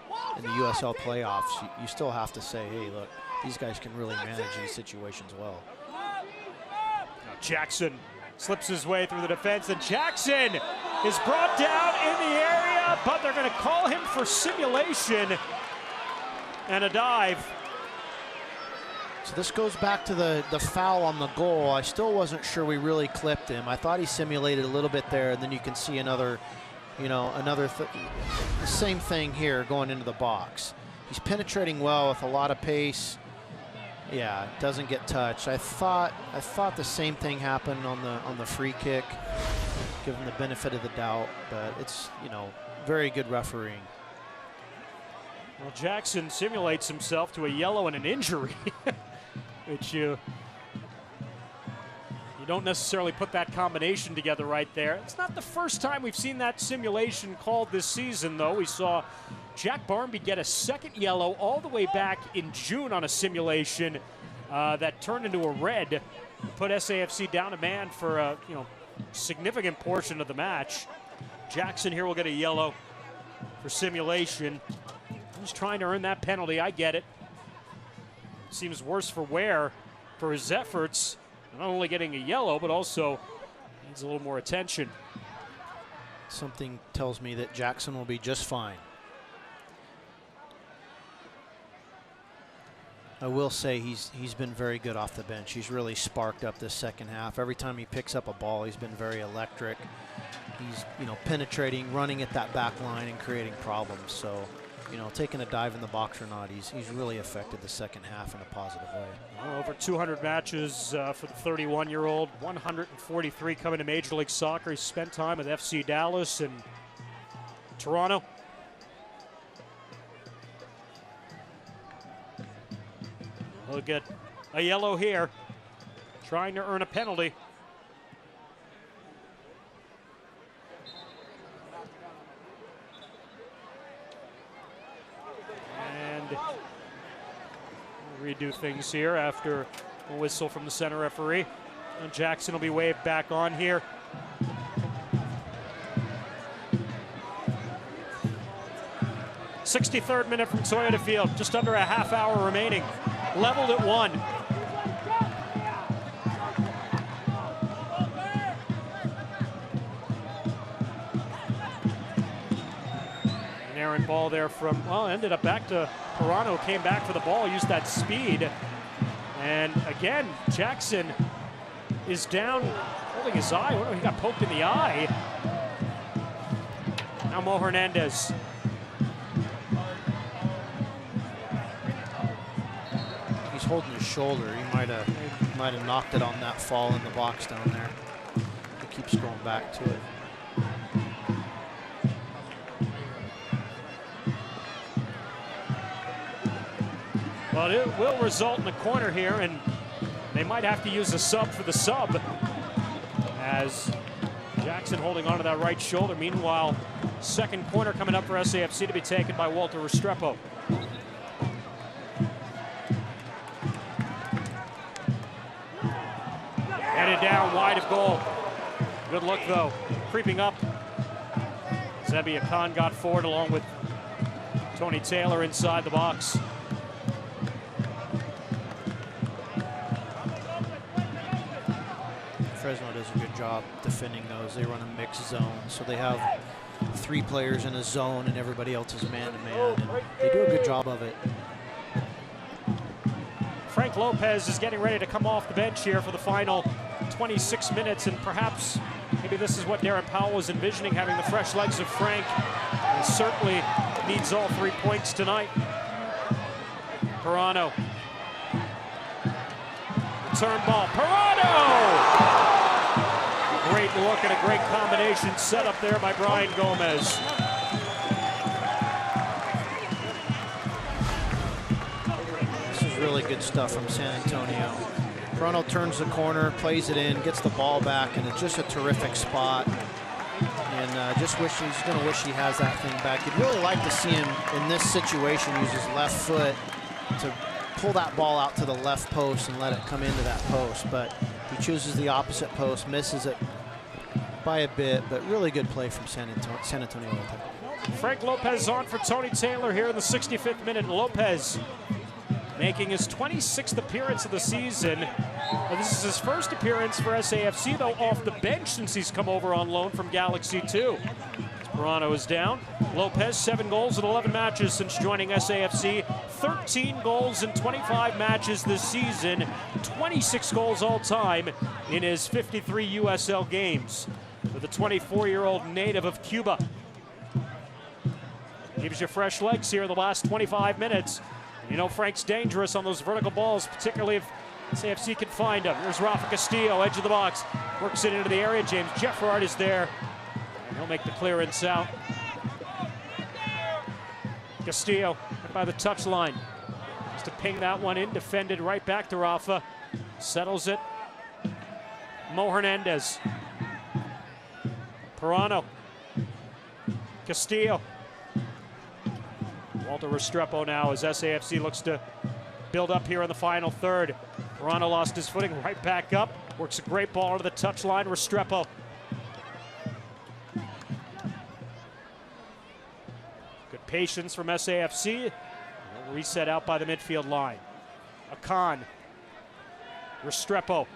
Speaker 7: USL playoffs, you still have to say, hey, look, these guys can really manage these situations well.
Speaker 6: Now Jackson slips his way through the defense, and Jackson is brought down in the area, but they're going to call him for simulation and a dive.
Speaker 7: So this goes back to the foul on the goal. I still wasn't sure we really clipped him. I thought he simulated a little bit there, and then you can see the same thing here going into the box. He's penetrating well with a lot of pace. Yeah, doesn't get touched. I thought the same thing happened on the free kick. Give him the benefit of the doubt, but it's very good refereeing.
Speaker 6: Well, Jackson simulates himself to a yellow and an injury, which you don't necessarily put that combination together right there. It's not the first time we've seen that simulation called this season, though. We saw Jack Barmby get a second yellow all the way back in June on a simulation that turned into a red, put SAFC down a man for a significant portion of the match. Jackson here will get a yellow for simulation. He's trying to earn that penalty. I get it. Seems worse for wear for his efforts. Not only getting a yellow, but also needs a little more attention.
Speaker 7: Something tells me that Jackson will be just fine. I will say he's been very good off the bench. He's really sparked up this second half. Every time he picks up a ball, he's been very electric. He's penetrating, running at that back line and creating problems. So, taking a dive in the box or not, he's really affected the second half in a positive way.
Speaker 6: Well, over 200 matches for the 31-year-old, 143 coming to Major League Soccer. He spent time with FC Dallas and Toronto. He'll get a yellow here, trying to earn a penalty. And redo things here after a whistle from the center referee. And Jackson will be waved back on here. '63rd minute from Toyota Field, just under a half hour remaining. Leveled at 1. An errant ball there from, ended up back to Toronto, came back for the ball, used that speed, And again, Jackson is down, holding his eye. He got poked in the eye. Now Mo Hernandez.
Speaker 7: He's holding his shoulder. He might have knocked it on that fall in the box down there. He keeps going back to it.
Speaker 6: Well, it will result in a corner here, and they might have to use a sub for the sub, as Jackson holding onto that right shoulder. Meanwhile, second corner coming up for SAFC to be taken by Walter Restrepo. Headed down wide of goal. Good look though, creeping up. Zebi Akan got forward along with Tony Taylor inside the box.
Speaker 7: Fresno does a good job defending those. They run a mixed zone, so they have 3 players in a zone and everybody else is man-to-man, and they do a good job of it.
Speaker 6: Frank Lopez is getting ready to come off the bench here for the final 26 minutes, and perhaps maybe this is what Darren Powell was envisioning, having the fresh legs of Frank, and certainly needs all 3 points tonight. Perano. Return ball. Perano! Great look and a great combination set up there by Brian Gomez.
Speaker 7: This is really good stuff from San Antonio. Perano turns the corner, plays it in, gets the ball back, and it's just a terrific spot. And just wish he's going to wish he has that thing back. You'd really like to see him in this situation use his left foot to pull that ball out to the left post and let it come into that post, but he chooses the opposite post, misses it by a bit, but really good play from San Antonio.
Speaker 6: Frank Lopez on for Tony Taylor here in the 65th minute. Lopez making his 26th appearance of the season. This is his first appearance for SAFC, though, off the bench since he's come over on loan from Galaxy 2. Perano is down. Lopez, 7 goals in 11 matches since joining SAFC. 13 goals in 25 matches this season. 26 goals all time in his 53 USL games. With a 24-year-old native of Cuba. Gives you fresh legs here in the last 25 minutes. You know Frank's dangerous on those vertical balls, particularly if SAFC can find him. Here's Rafa Castillo, edge of the box. Works it into the area. James Jeffrard is there. And he'll make the clearance out. Castillo by the touchline. Just to ping that one in, defended right back to Rafa. Settles it. Mo Hernandez. Perano. Castillo. Walter Restrepo now as SAFC looks to build up here in the final third. Perano lost his footing, right back up. Works a great ball to the touchline. Restrepo. Good patience from SAFC. Reset out by the midfield line. Akan. Restrepo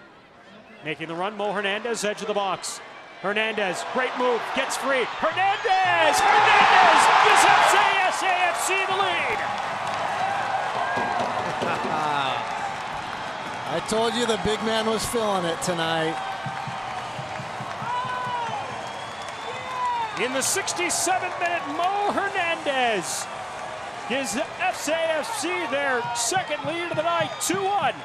Speaker 6: making the run. Mo Hernandez, edge of the box. Hernandez, great move, gets free. Hernandez! Hernandez gives SAFC the lead!
Speaker 7: I told you the big man was feeling it tonight.
Speaker 6: In the 67th minute, Mo Hernandez gives SAFC their second lead of the night, 2-1.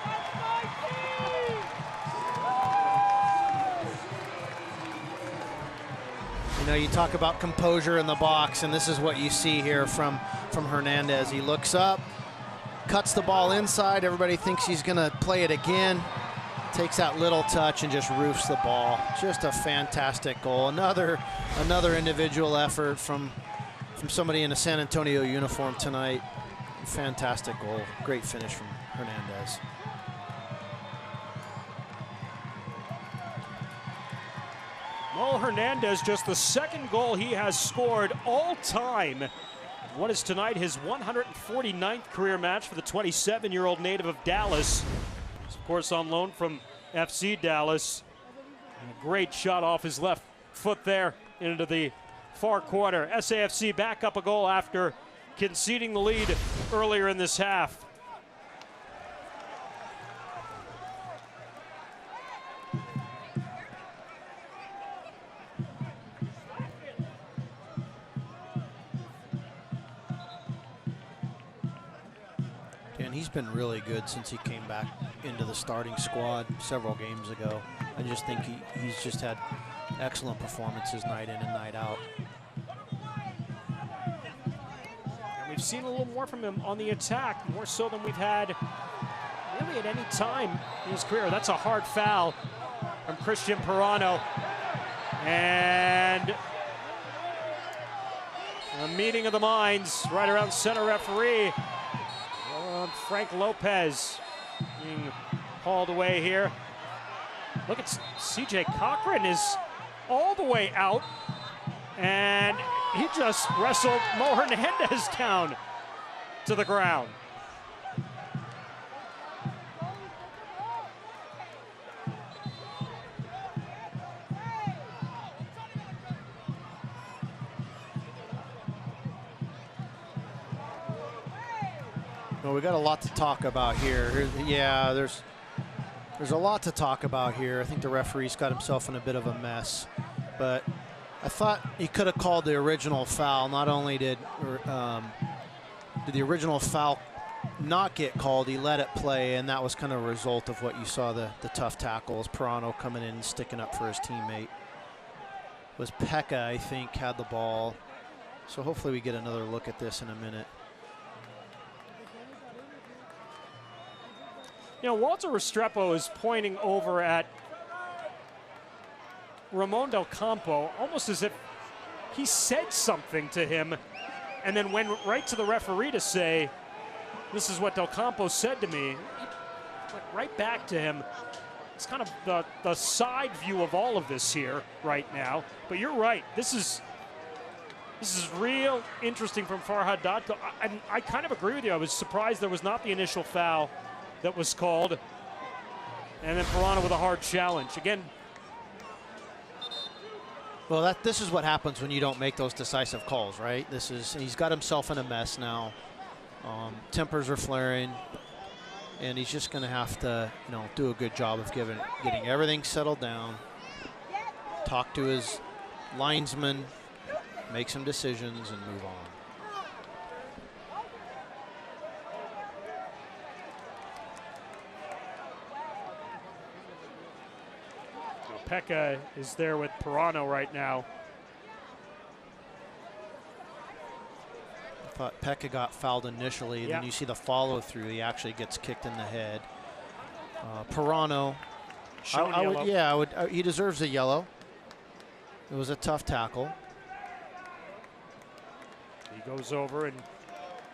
Speaker 7: You know, you talk about composure in the box, and this is what you see here from Hernandez. He looks up, cuts the ball inside. Everybody thinks he's going to play it again. Takes that little touch and just roofs the ball. Just a fantastic goal. Another individual effort from somebody in a San Antonio uniform tonight. Fantastic goal. Great finish from Hernandez.
Speaker 6: Mo Hernandez, just the second goal he has scored all time. What is tonight his 149th career match for the 27-year-old native of Dallas. He's of course on loan from FC Dallas. And a great shot off his left foot there into the far corner. SAFC back up a goal after conceding the lead earlier in this half.
Speaker 7: and he's been really good since he came back into the starting squad several games ago. I just think he's just had excellent performances night in and night out.
Speaker 6: And we've seen a little more from him on the attack, more so than we've had really at any time in his career. That's a hard foul from Christian Pirano. And a meeting of the minds right around center referee. Frank Lopez being hauled away here. Look at CJ Cochran is all the way out, and he just wrestled Mo Hernandez down to the ground.
Speaker 7: Well, we got a lot to talk about here. Yeah, there's a lot to talk about here. I think the referee's got himself in a bit of a mess, but I thought he could have called the original foul. Not only did the original foul not get called, he let it play, and that was kind of a result of what you saw, the tough tackles. Pirano coming in and sticking up for his teammate. It was Pekka, I think, had the ball. So hopefully we get another look at this in a minute.
Speaker 6: You know, Walter Restrepo is pointing over at Ramon Del Campo, almost as if he said something to him and then went right to the referee to say, this is what Del Campo said to me. He went right back to him. It's kind of the side view of all of this here right now. But you're right. This is real interesting from Farhad Datko. I kind of agree with you. I was surprised there was not the initial foul that was called. And then Pirano with a hard challenge. Again.
Speaker 7: Well, this is what happens when you don't make those decisive calls, right? He's got himself in a mess now. Tempers are flaring, and he's just going to have to, do a good job of getting everything settled down, talk to his linesman, make some decisions, and move on.
Speaker 6: Pekka is there with Pirano right now.
Speaker 7: I thought Pekka got fouled initially, and then you see the follow-through. He actually gets kicked in the head. Pirano, he deserves a yellow. It was a tough tackle.
Speaker 6: He goes over and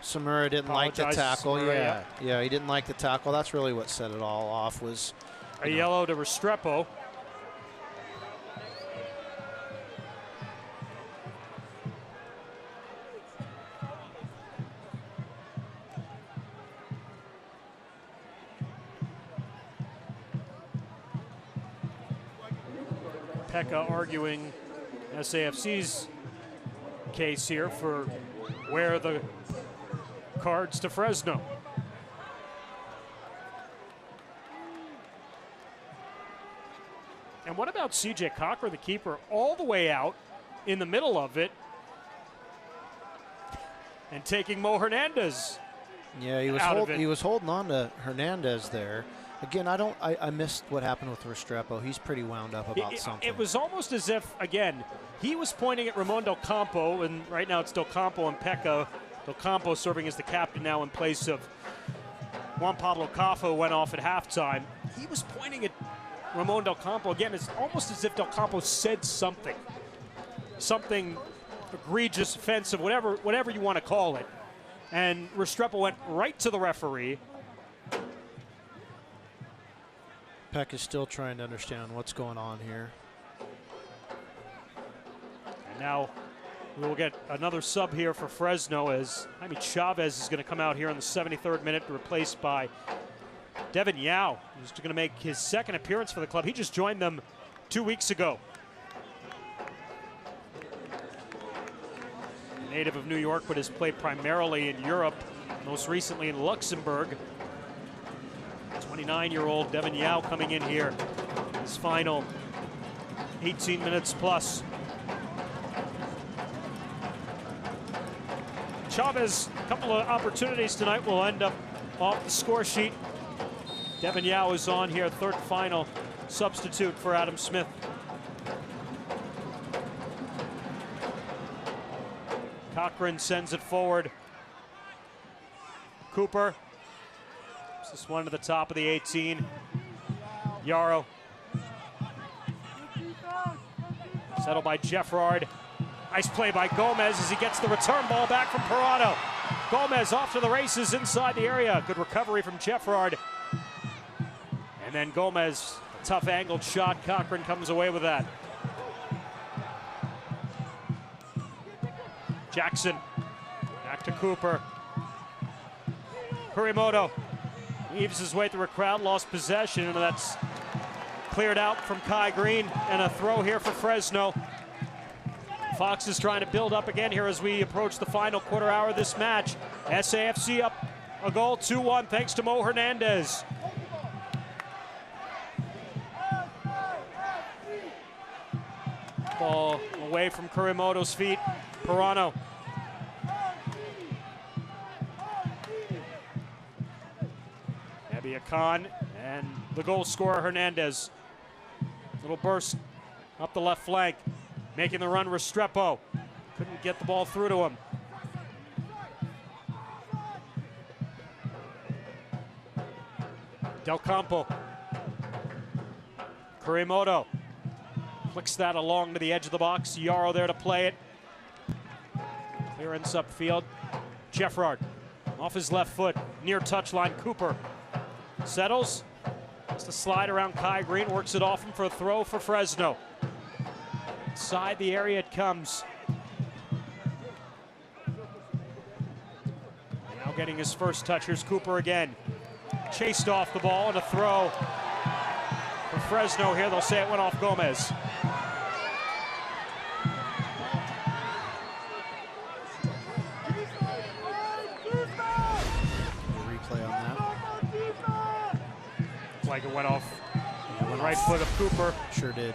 Speaker 7: Samura didn't like the tackle. Samura, yeah, he didn't like the tackle. That's really what set it all off. Was
Speaker 6: a yellow to Restrepo. Pekka arguing SAFC's case here for where the cards to Fresno. And what about CJ Cochran, the keeper, all the way out in the middle of it and taking Mo Hernandez?
Speaker 7: Yeah, he was holding on to Hernandez there. Again, I missed what happened with Restrepo. He's pretty wound up about something.
Speaker 6: It was almost as if, again, he was pointing at Ramon Del Campo, and right now it's Del Campo and Pekka. Del Campo serving as the captain now in place of Juan Pablo Cafa, went off at halftime. He was pointing at Ramon Del Campo. Again, it's almost as if Del Campo said something egregious, offensive, whatever you want to call it. And Restrepo went right to the referee.
Speaker 7: Peck is still trying to understand what's going on here.
Speaker 6: And now we'll get another sub here for Fresno as Jaime Chavez is going to come out here in the 73rd minute, replaced by Devin Yao, who's going to make his second appearance for the club. He just joined them 2 weeks ago. A native of New York, but has played primarily in Europe, most recently in Luxembourg. 29-year-old Devin Yao coming in here, his final 18 minutes plus. Chavez, a couple of opportunities tonight, will end up off the score sheet. Devin Yao is on here, third and final substitute for Adam Smith. Cochran sends it forward. Cooper. This one to the top of the 18. Yarrow. Settled by Jeffrard. Nice play by Gomez as he gets the return ball back from Pirano. Gomez off to the races inside the area. Good recovery from Jeffrard. And then Gomez, a tough angled shot. Cochran comes away with that. Jackson, back to Cooper. Kurimoto heaves his way through a crowd, lost possession, and that's cleared out from Kai Green, and a throw here for Fresno. Fox is trying to build up again here as we approach the final quarter hour of this match. SAFC up a goal, 2-1, thanks to Mo Hernandez. Ball away from Kurimoto's feet. Pirano. Nebia Khan and the goal scorer Hernandez. Little burst up the left flank. Making the run, Restrepo. Couldn't get the ball through to him. Del Campo. Kurimoto. Flicks that along to the edge of the box. Yarrow there to play it. Clearance upfield. Jeffrard off his left foot. Near touchline, Cooper. Settles. Just a slide around Kai Green. Works it off him for a throw for Fresno. Inside the area it comes. Now getting his first touch. Here's Cooper again. Chased off the ball and a throw for Fresno here. They'll say it went off Gomez.
Speaker 7: Replay on that.
Speaker 6: Looks like it went off the right foot of Cooper.
Speaker 7: Sure did.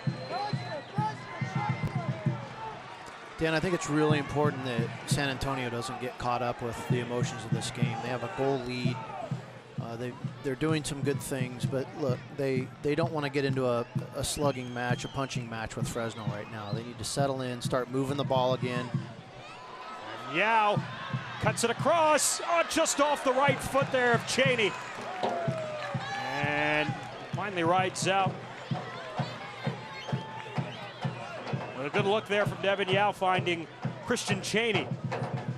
Speaker 7: Dan, I think it's really important that San Antonio doesn't get caught up with the emotions of this game. They have a goal lead. They're doing some good things, but look, they don't want to get into a slugging match, a punching match with Fresno right now. They need to settle in, start moving the ball again.
Speaker 6: Yao cuts it across, just off the right foot there of Cheney. And finally rides out. A good look there from Devin Yao, finding Christian Cheney,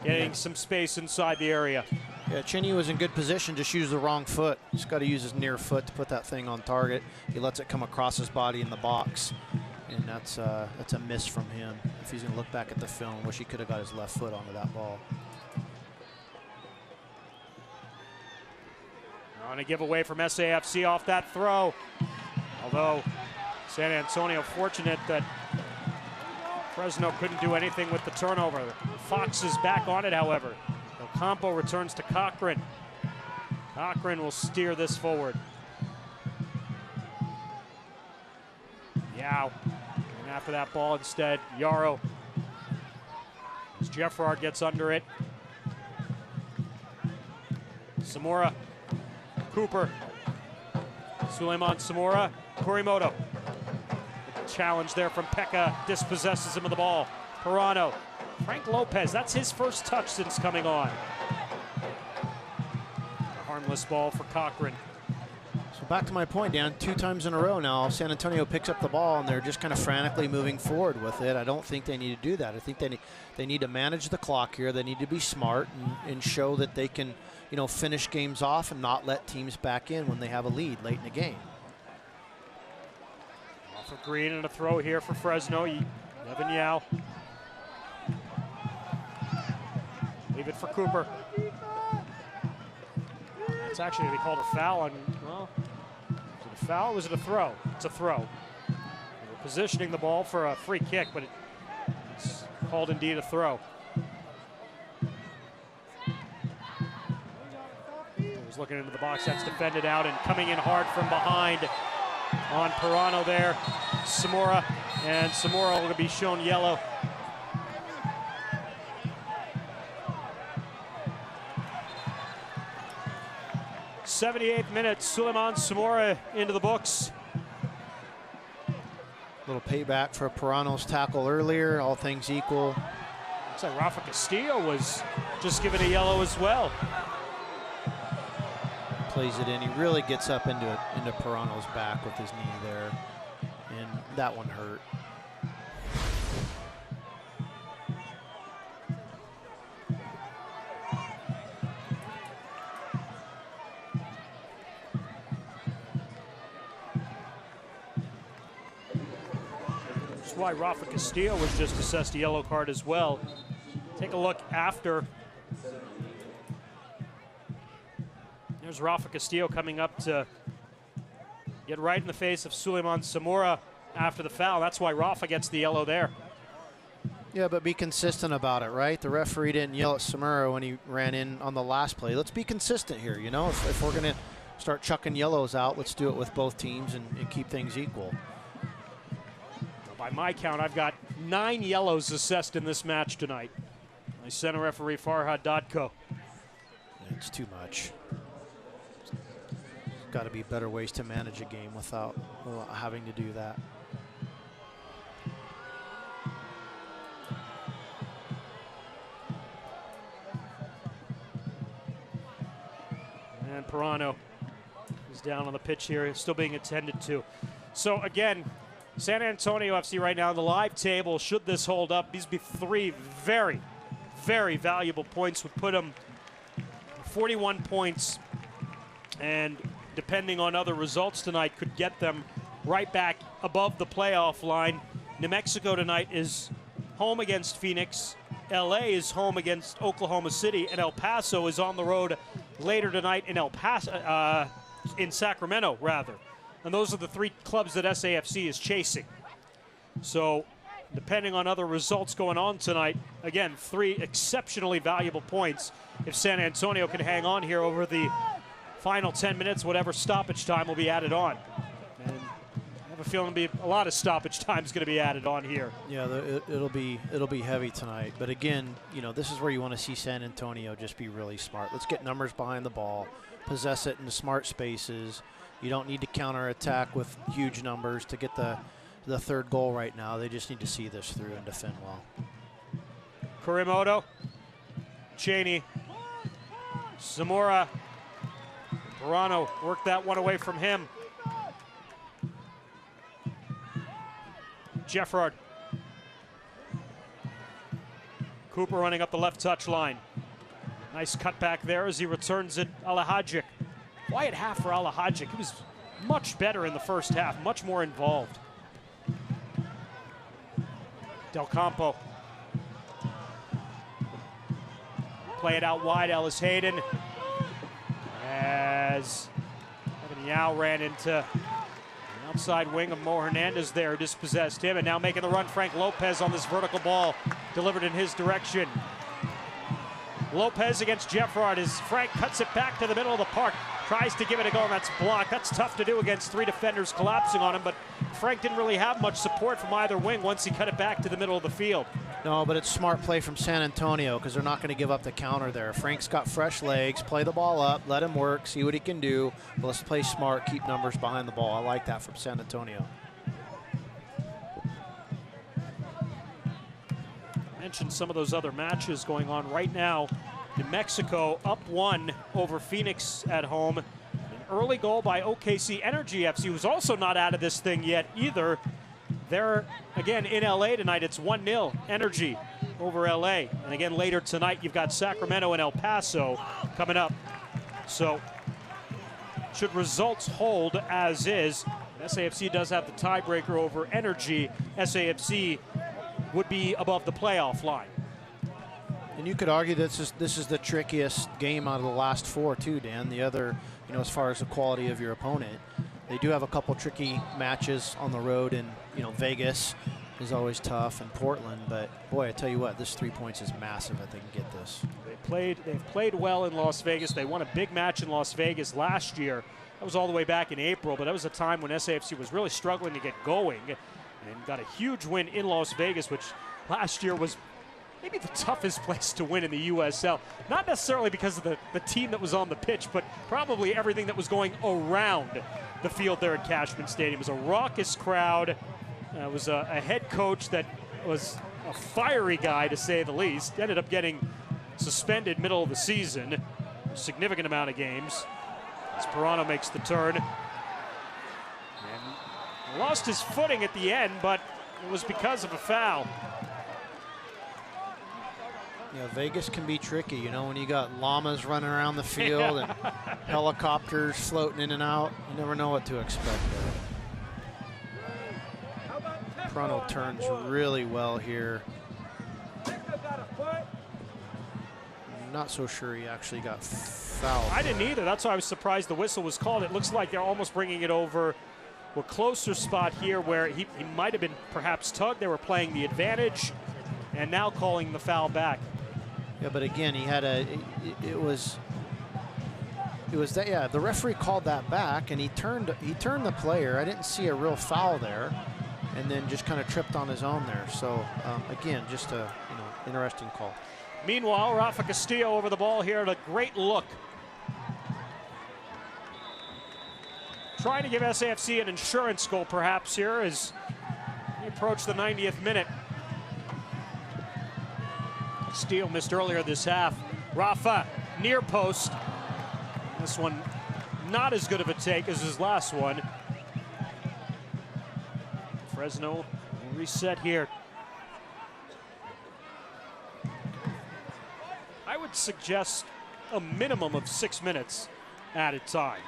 Speaker 6: getting some space inside the area.
Speaker 7: Yeah, Cheney was in good position, just used the wrong foot. He's got to use his near foot to put that thing on target. He lets it come across his body in the box, and that's a miss from him. If he's going to look back at the film, wish he could have got his left foot onto that ball.
Speaker 6: On a giveaway from SAFC off that throw. Although San Antonio fortunate that Fresno couldn't do anything with the turnover. Fox is back on it, however. Del Campo returns to Cochran. Cochran will steer this forward. Yao. And after that ball instead, Yarrow. As Jeffrard gets under it. Samora. Cooper. Suleiman Samora. Kurimoto. Challenge there from Pekka, dispossesses him of the ball. Pirano. Frank Lopez, that's his first touch since coming on. A harmless ball for Cochran.
Speaker 7: So back to my point, Dan, 2 times in a row now, San Antonio picks up the ball and they're just kind of frantically moving forward with it. I don't think they need to do that. I think they need to manage the clock here. They need to be smart and show that they can, finish games off and not let teams back in when they have a lead late in the game.
Speaker 6: Off of Green and a throw here for Fresno. Devin Yao. Leave it for Cooper. That's actually they called a foul on, well, was it a foul or was it a throw? It's a throw. They were positioning the ball for a free kick, but it's called indeed a throw. He was looking into the box, that's defended out and coming in hard from behind on Pirano there. Samora, and Samora will be shown yellow. 78th minute, Suleiman Samora into the books.
Speaker 7: Little payback for Pirano's tackle earlier, all things equal.
Speaker 6: Looks like Rafa Castillo was just given a yellow as well.
Speaker 7: Plays it in. He really gets up into Pirano's back with his knee there, and that one hurt.
Speaker 6: That's why Rafa Castillo was just assessed a yellow card as well. Take a look after. There's Rafa Castillo coming up to get right in the face of Suleiman Samora after the foul. That's why Rafa gets the yellow there.
Speaker 7: Yeah, but be consistent about it, right? The referee didn't yell at Samora when he ran in on the last play. Let's be consistent here, you know? If we're going to start chucking yellows out, let's do it with both teams and keep things equal.
Speaker 6: By my count, I've got 9 yellows assessed in this match tonight. My center referee, Farhad Dotko.
Speaker 7: It's too much. Got to be better ways to manage a game without having to do that.
Speaker 6: And Pirano is down on the pitch here, still being attended to. So again, San Antonio FC right now on the live table, should this hold up, these would be 3 very, very valuable points, would put them 41 points, and depending on other results tonight, could get them right back above the playoff line. New Mexico tonight is home against Phoenix. LA is home against Oklahoma City, and El Paso is on the road later tonight in Sacramento, rather. And those are the 3 clubs that SAFC is chasing. So depending on other results going on tonight, again, 3 exceptionally valuable points if San Antonio can hang on here over the final 10 minutes, whatever stoppage time will be added on. And I have a feeling a lot of stoppage time is going to be added on here.
Speaker 7: Yeah, it'll be heavy tonight. But again, you know, this is where you want to see San Antonio just be really smart. Let's get numbers behind the ball, possess it in the smart spaces. You don't need to counterattack with huge numbers to get the 3rd goal right now. They just need to see this through and defend well.
Speaker 6: Kurimoto, Cheney, Zamora, Pirano worked that one away from him. Jeffrard. Cooper running up the left touch line. Nice cutback there as he returns it. Alahajic. Quiet half for Alahajic. He was much better in the first half, much more involved. Del Campo. Play it out wide, Ellis Hayden. As Evan Yao ran into the outside wing of Mo Hernandez there, dispossessed him, and now making the run, Frank Lopez on this vertical ball, delivered in his direction. Lopez against Jeffrard as Frank cuts it back to the middle of the park, tries to give it a go, and that's blocked. That's tough to do against 3 defenders collapsing on him, but Frank didn't really have much support from either wing once he cut it back to the middle of the field.
Speaker 7: No, but it's smart play from San Antonio because they're not going to give up the counter there. Frank's got fresh legs. Play the ball up, let him work, see what he can do. But let's play smart, keep numbers behind the ball. I like that from San Antonio.
Speaker 6: I mentioned some of those other matches going on right now. New Mexico up 1 over Phoenix at home. An early goal by OKC Energy FC, who's also not out of this thing yet either. They're, again, in LA tonight. It's 1-0 Energy over LA. And again, later tonight, you've got Sacramento and El Paso coming up. So, should results hold as is, SAFC does have the tiebreaker over Energy. SAFC would be above the playoff line.
Speaker 7: And you could argue this is the trickiest game out of the last 4 too, Dan. The other, you know, as far as the quality of your opponent, they do have a couple tricky matches on the road, and you know, Vegas is always tough, and Portland. But boy, I tell you what, this 3 points is massive if they can get this.
Speaker 6: They've played well in Las Vegas. They won a big match in Las Vegas last year. That was all the way back in April, but that was a time when SAFC was really struggling to get going, and got a huge win in Las Vegas, which last year was maybe the toughest place to win in the USL. Not necessarily because of the team that was on the pitch, but probably everything that was going around the field there at Cashman Stadium. It was a raucous crowd. It was a head coach that was a fiery guy, to say the least. Ended up getting suspended middle of the season. A significant amount of games. As Pirano makes the turn. And lost his footing at the end, but it was because of a foul.
Speaker 7: Yeah, Vegas can be tricky, you know, when you got llamas running around the field and helicopters floating in and out. You never know what to expect there. Pirano turns really well here. I'm not so sure he actually got fouled.
Speaker 6: I didn't either. That's why I was surprised the whistle was called. It looks like they're almost bringing it over a closer spot here where he might have been perhaps tugged. They were playing the advantage and now calling the foul back.
Speaker 7: Yeah, but again, he had it was that, yeah, the referee called that back and he turned the player. I didn't see a real foul there, and then just kind of tripped on his own there. So again, just a interesting call.
Speaker 6: Meanwhile, Rafa Castillo over the ball here at a great look. Trying to give SAFC an insurance goal perhaps here as we approach the 90th minute. Steele missed earlier this half. Rafa, near post. This one not as good of a take as his last one. Fresno will reset here. I would suggest a minimum of 6 minutes added time,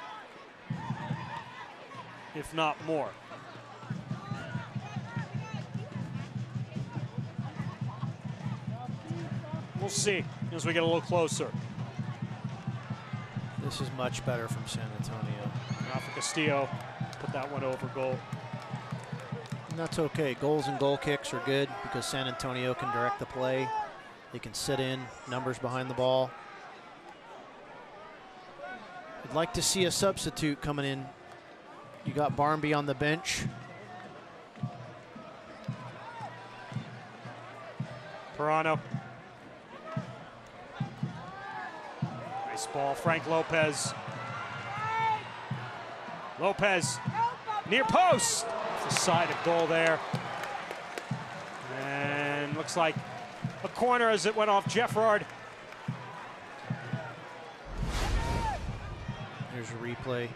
Speaker 6: if not more. We'll see as we get a little closer.
Speaker 7: This is much better from San Antonio.
Speaker 6: Rafa Castillo put that one over goal.
Speaker 7: And that's okay. Goals and goal kicks are good because San Antonio can direct the play. They can sit in, numbers behind the ball. I'd like to see a substitute coming in. You got Barmby on the bench.
Speaker 6: Pirano. Nice ball, Frank Lopez. Lopez, near post. It's the side of goal there. And looks like a corner as it went off Jeffrard.
Speaker 7: Here's a replay.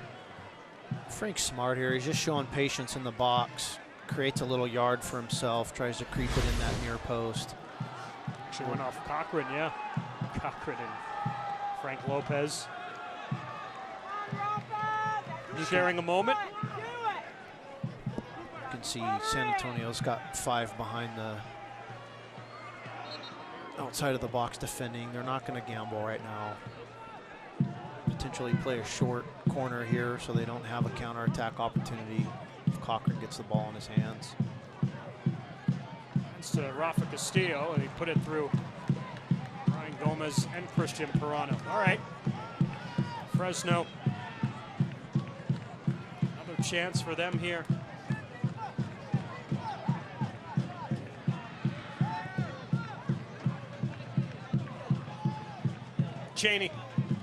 Speaker 7: Frank's smart here. He's just showing patience in the box. Creates a little yard for himself. Tries to creep it in that near post.
Speaker 6: Actually went off Cochran, yeah. Cochran and Frank Lopez. Sharing a moment.
Speaker 7: You can see San Antonio's got 5 behind the outside of the box defending. They're not going to gamble right now. Potentially play a short corner here so they don't have a counterattack opportunity if Cochran gets the ball in his hands.
Speaker 6: It's to Rafa Castillo, and he put it through Ryan Gomez and Christian Pirano. All right, Fresno, another chance for them here. Cheney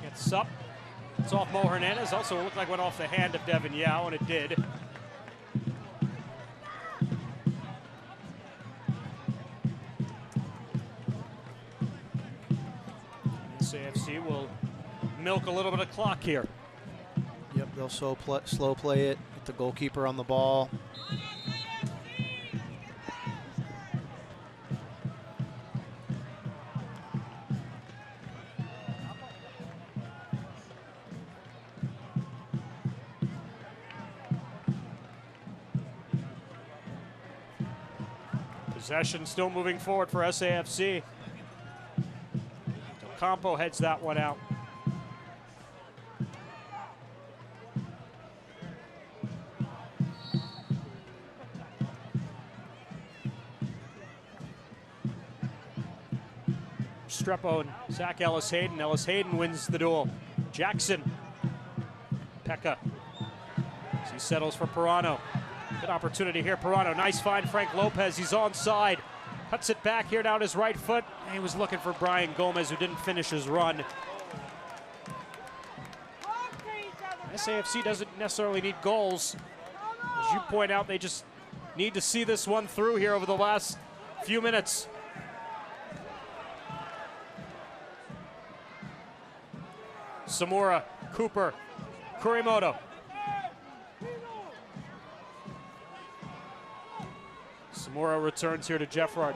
Speaker 6: gets up. It's off Mo Hernandez. Also looked like it went off the hand of Devin Yao, and it did. SAFC will milk a little bit of clock here.
Speaker 7: Yep, they'll slow play it. Get the goalkeeper on the ball.
Speaker 6: Possession still moving forward for SAFC. Campo heads that one out. Strepo and Zach Ellis Hayden. Ellis Hayden wins the duel. Jackson. Pekka. As he settles for Pirano. Good opportunity here, Pirano. Nice find, Frank Lopez. He's onside. Cuts it back here down his right foot. He was looking for Brian Gomez, who didn't finish his run. SAFC doesn't necessarily need goals. As you point out, they just need to see this one through here over the last few minutes. Samura, Cooper, Kurimoto. Samura returns here to Jeffrard.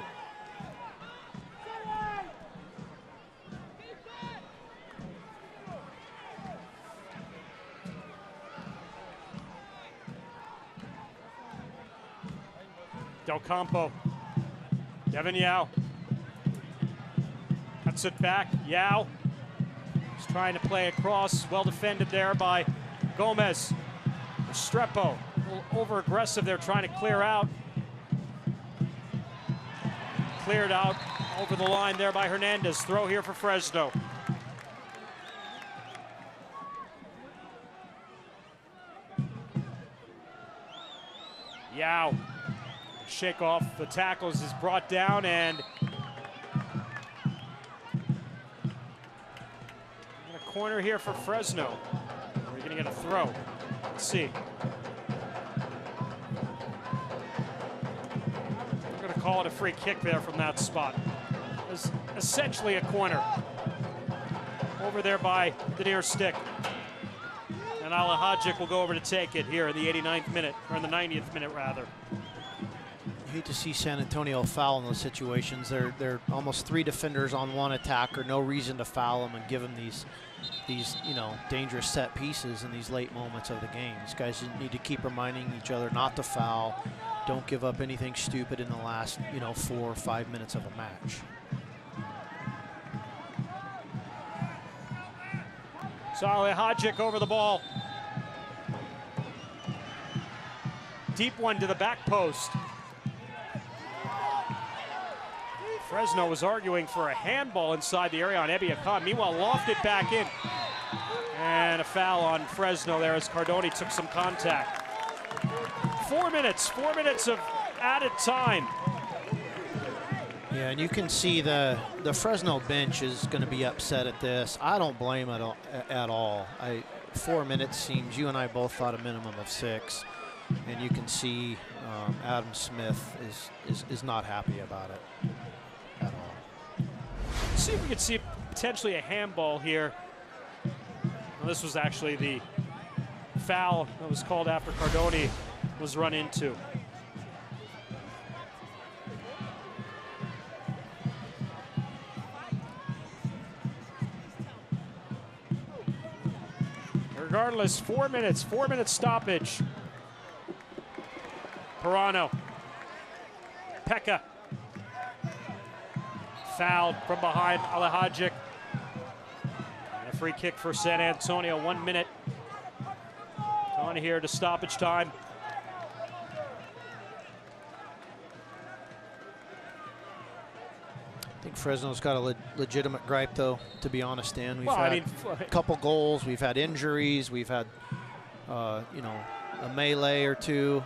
Speaker 6: Del Campo, Devin Yao, cuts it back, Yao is trying to play across, well defended there by Gomez. Restrepo, a little over aggressive there, trying to clear out. Cleared out over the line there by Hernandez. Throw here for Fresno. Yao. Shake off the tackles is brought down, and a corner here for Fresno. We're going to get a throw. Let's see. We're going to call it a free kick there from that spot. It's essentially a corner. Over there by the near stick. And Alahajic will go over to take it here in the 89th minute, or in the 90th minute rather.
Speaker 7: I hate to see San Antonio foul in those situations. They're almost 3 defenders on 1 attacker. No reason to foul them and give them these dangerous set pieces in these late moments of the game. These guys need to keep reminding each other not to foul. Don't give up anything stupid in the last 4 or 5 minutes of a match.
Speaker 6: Saleh Hadjic over the ball. Deep one to the back post. Fresno was arguing for a handball inside the area on Ebiakan. Meanwhile, lofted back in. And a foul on Fresno there as Cardoni took some contact. 4 minutes of added time.
Speaker 7: Yeah, and you can see the Fresno bench is going to be upset at this. I don't blame it at all. 4 minutes seems, you and I both thought a minimum of 6. And you can see Adam Smith is not happy about it at all.
Speaker 6: See if we could see potentially a handball here. Well, this was actually the foul that was called after Cardoni was run into. Regardless, 4 minutes, 4 minute stoppage. Pirano. Pekka. Fouled from behind Alahajic. And a free kick for San Antonio. 1 minute on here to stoppage time.
Speaker 7: I think Fresno's got a legitimate gripe, though, to be honest, Dan. We've had a couple goals. We've had injuries. We've had, a melee or two.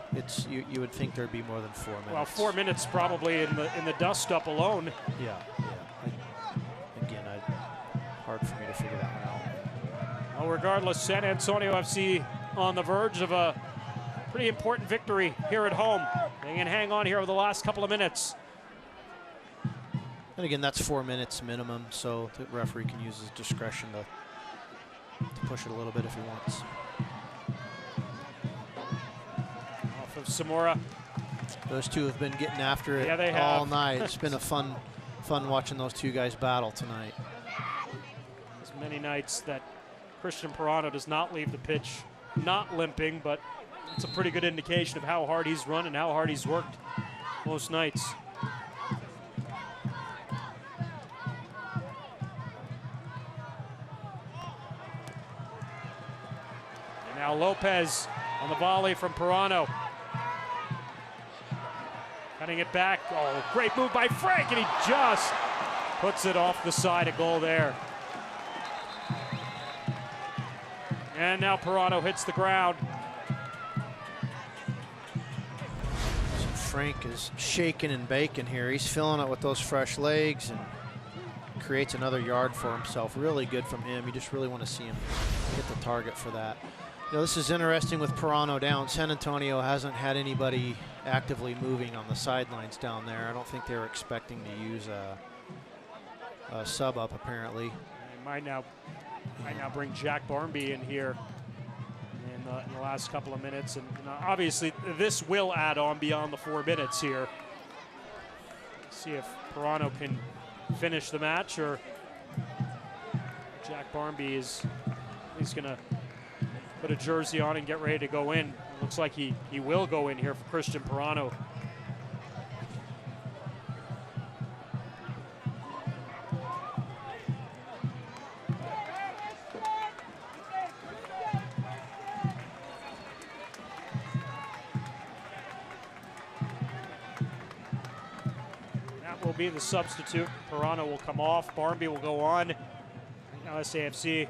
Speaker 7: You would think there'd be more than 4 minutes.
Speaker 6: Well, 4 minutes probably in the dust-up alone.
Speaker 7: Yeah. Again, hard for me to figure that one out.
Speaker 6: Well, regardless, San Antonio FC on the verge of a pretty important victory here at home. They can hang on here over the last couple of minutes.
Speaker 7: And again, that's 4 minutes minimum, so the referee can use his discretion to push it a little bit if he wants.
Speaker 6: Off of Samora.
Speaker 7: Those two have been getting after it all night. It's been a fun watching those two guys battle tonight.
Speaker 6: There's many nights that Christian Pirano does not leave the pitch not limping, but it's a pretty good indication of how hard he's run and how hard he's worked most nights. And now Lopez on the volley from Pirano. Cutting it back. Oh, great move by Frank, and he just puts it off the side. A goal there. And now Pirano hits the ground.
Speaker 7: So Frank is shaking and baking here. He's filling it with those fresh legs, and creates another yard for himself. Really good from him. You just really want to see him hit the target for that. You know, this is interesting with Pirano down. San Antonio hasn't had anybody actively moving on the sidelines down there. I don't think they were expecting to use a sub up, apparently.
Speaker 6: They might now bring Jack Barmby in here in the last couple of minutes. And obviously, this will add on beyond the 4 minutes here. See if Pirano can finish the match, or Jack Barmby he's going to put a jersey on and get ready to go in. Looks like he will go in here for Christian Pirano. That will be the substitute. Pirano will come off. Barmby will go on. Now SAFC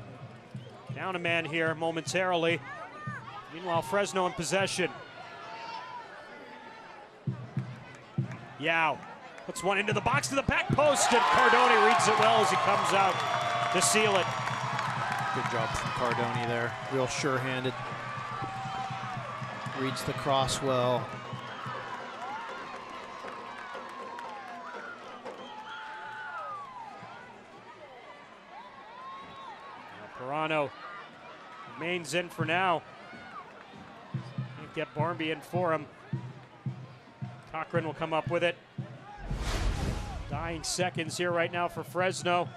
Speaker 6: down a man here momentarily. Meanwhile, Fresno in possession. Yao puts one into the box to the back post, and Cardoni reads it well as he comes out to seal it.
Speaker 7: Good job from Cardoni there. Real sure-handed. Reads the cross well.
Speaker 6: Pirano remains in for now. Can't get Barmby in for him. Cochran will come up with it. Dying seconds here right now for Fresno.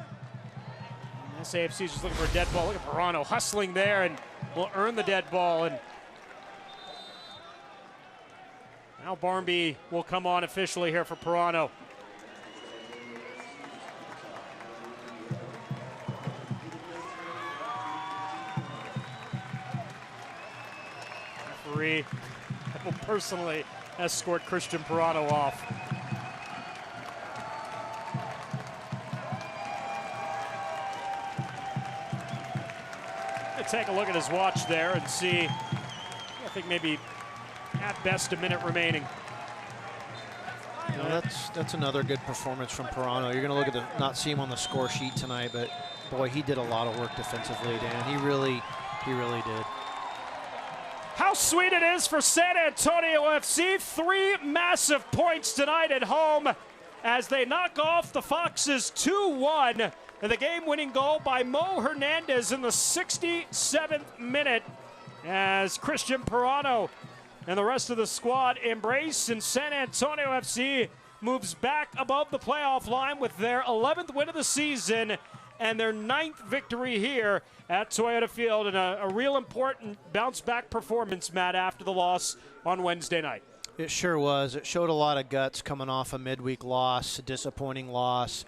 Speaker 6: And SAFC is just looking for a dead ball. Look at Pirano hustling there and will earn the dead ball. And now Barmby will come on officially here for Pirano. Referee will personally escort Christian Pirano off. Take a look at his watch there and see, I think maybe at best a minute remaining.
Speaker 7: You know, that's another good performance from Pirano. You're going to look at not see him on the score sheet tonight, but boy, he did a lot of work defensively, Dan. He really did.
Speaker 6: How sweet it is for San Antonio FC. 3 massive points tonight at home as they knock off the Foxes 2-1. And the game-winning goal by Mo Hernandez in the 67th minute as Christian Pirano and the rest of the squad embrace, and San Antonio FC moves back above the playoff line with their 11th win of the season and their 9th victory here at Toyota Field, and a real important bounce-back performance, Matt, after the loss on Wednesday night.
Speaker 7: It sure was. It showed a lot of guts coming off a midweek loss, a disappointing loss.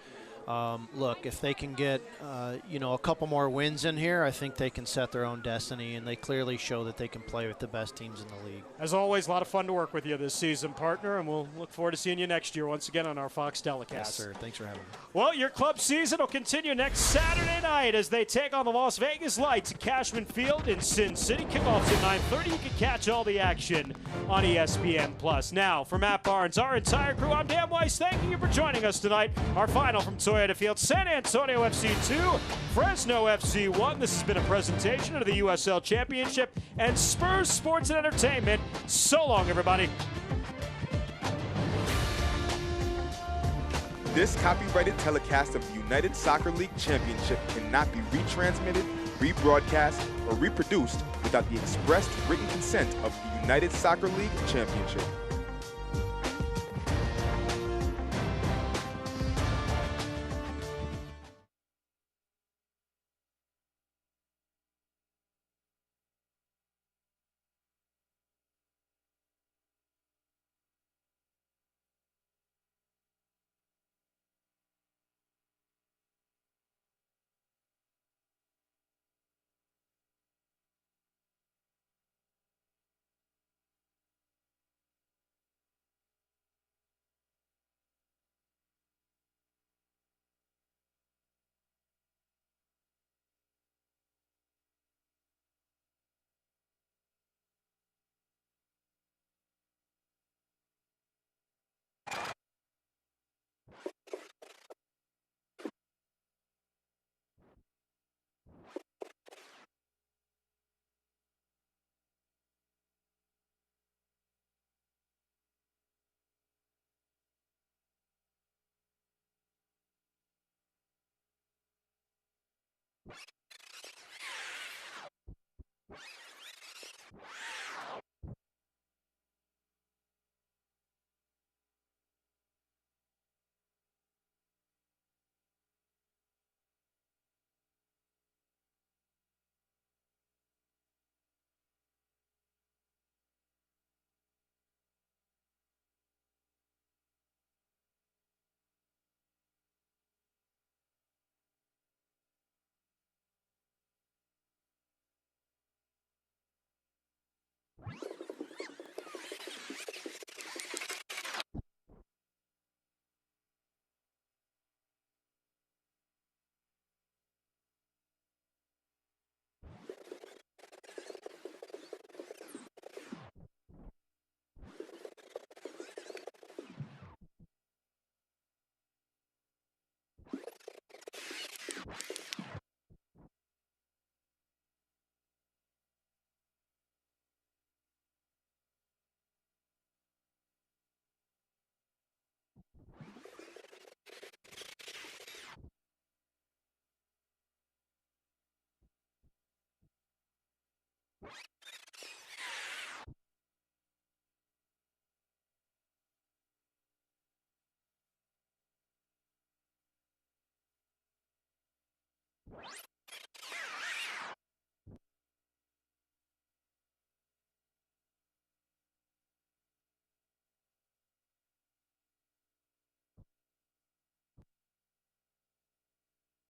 Speaker 7: Look, if they can get, a couple more wins in here, I think they can set their own destiny, and they clearly show that they can play with the best teams in the league.
Speaker 6: As always, a lot of fun to work with you this season, partner, and we'll look forward to seeing you next year once again on our Fox telecast.
Speaker 7: Yes, sir. Thanks for having me.
Speaker 6: Well, your club season will continue next Saturday night as they take on the Las Vegas Lights at Cashman Field in Sin City. Kickoffs at 9:30. You can catch all the action on ESPN+. Now, for Matt Barnes, our entire crew, I'm Dan Weiss. Thank you for joining us tonight. Our final from Toyota Field, San Antonio FC 2, Fresno FC 1. This has been a presentation of the USL Championship and Spurs Sports and Entertainment. So long, everybody.
Speaker 9: This copyrighted telecast of the United Soccer League Championship cannot be retransmitted, rebroadcast, or reproduced without the expressed written consent of the United Soccer League Championship.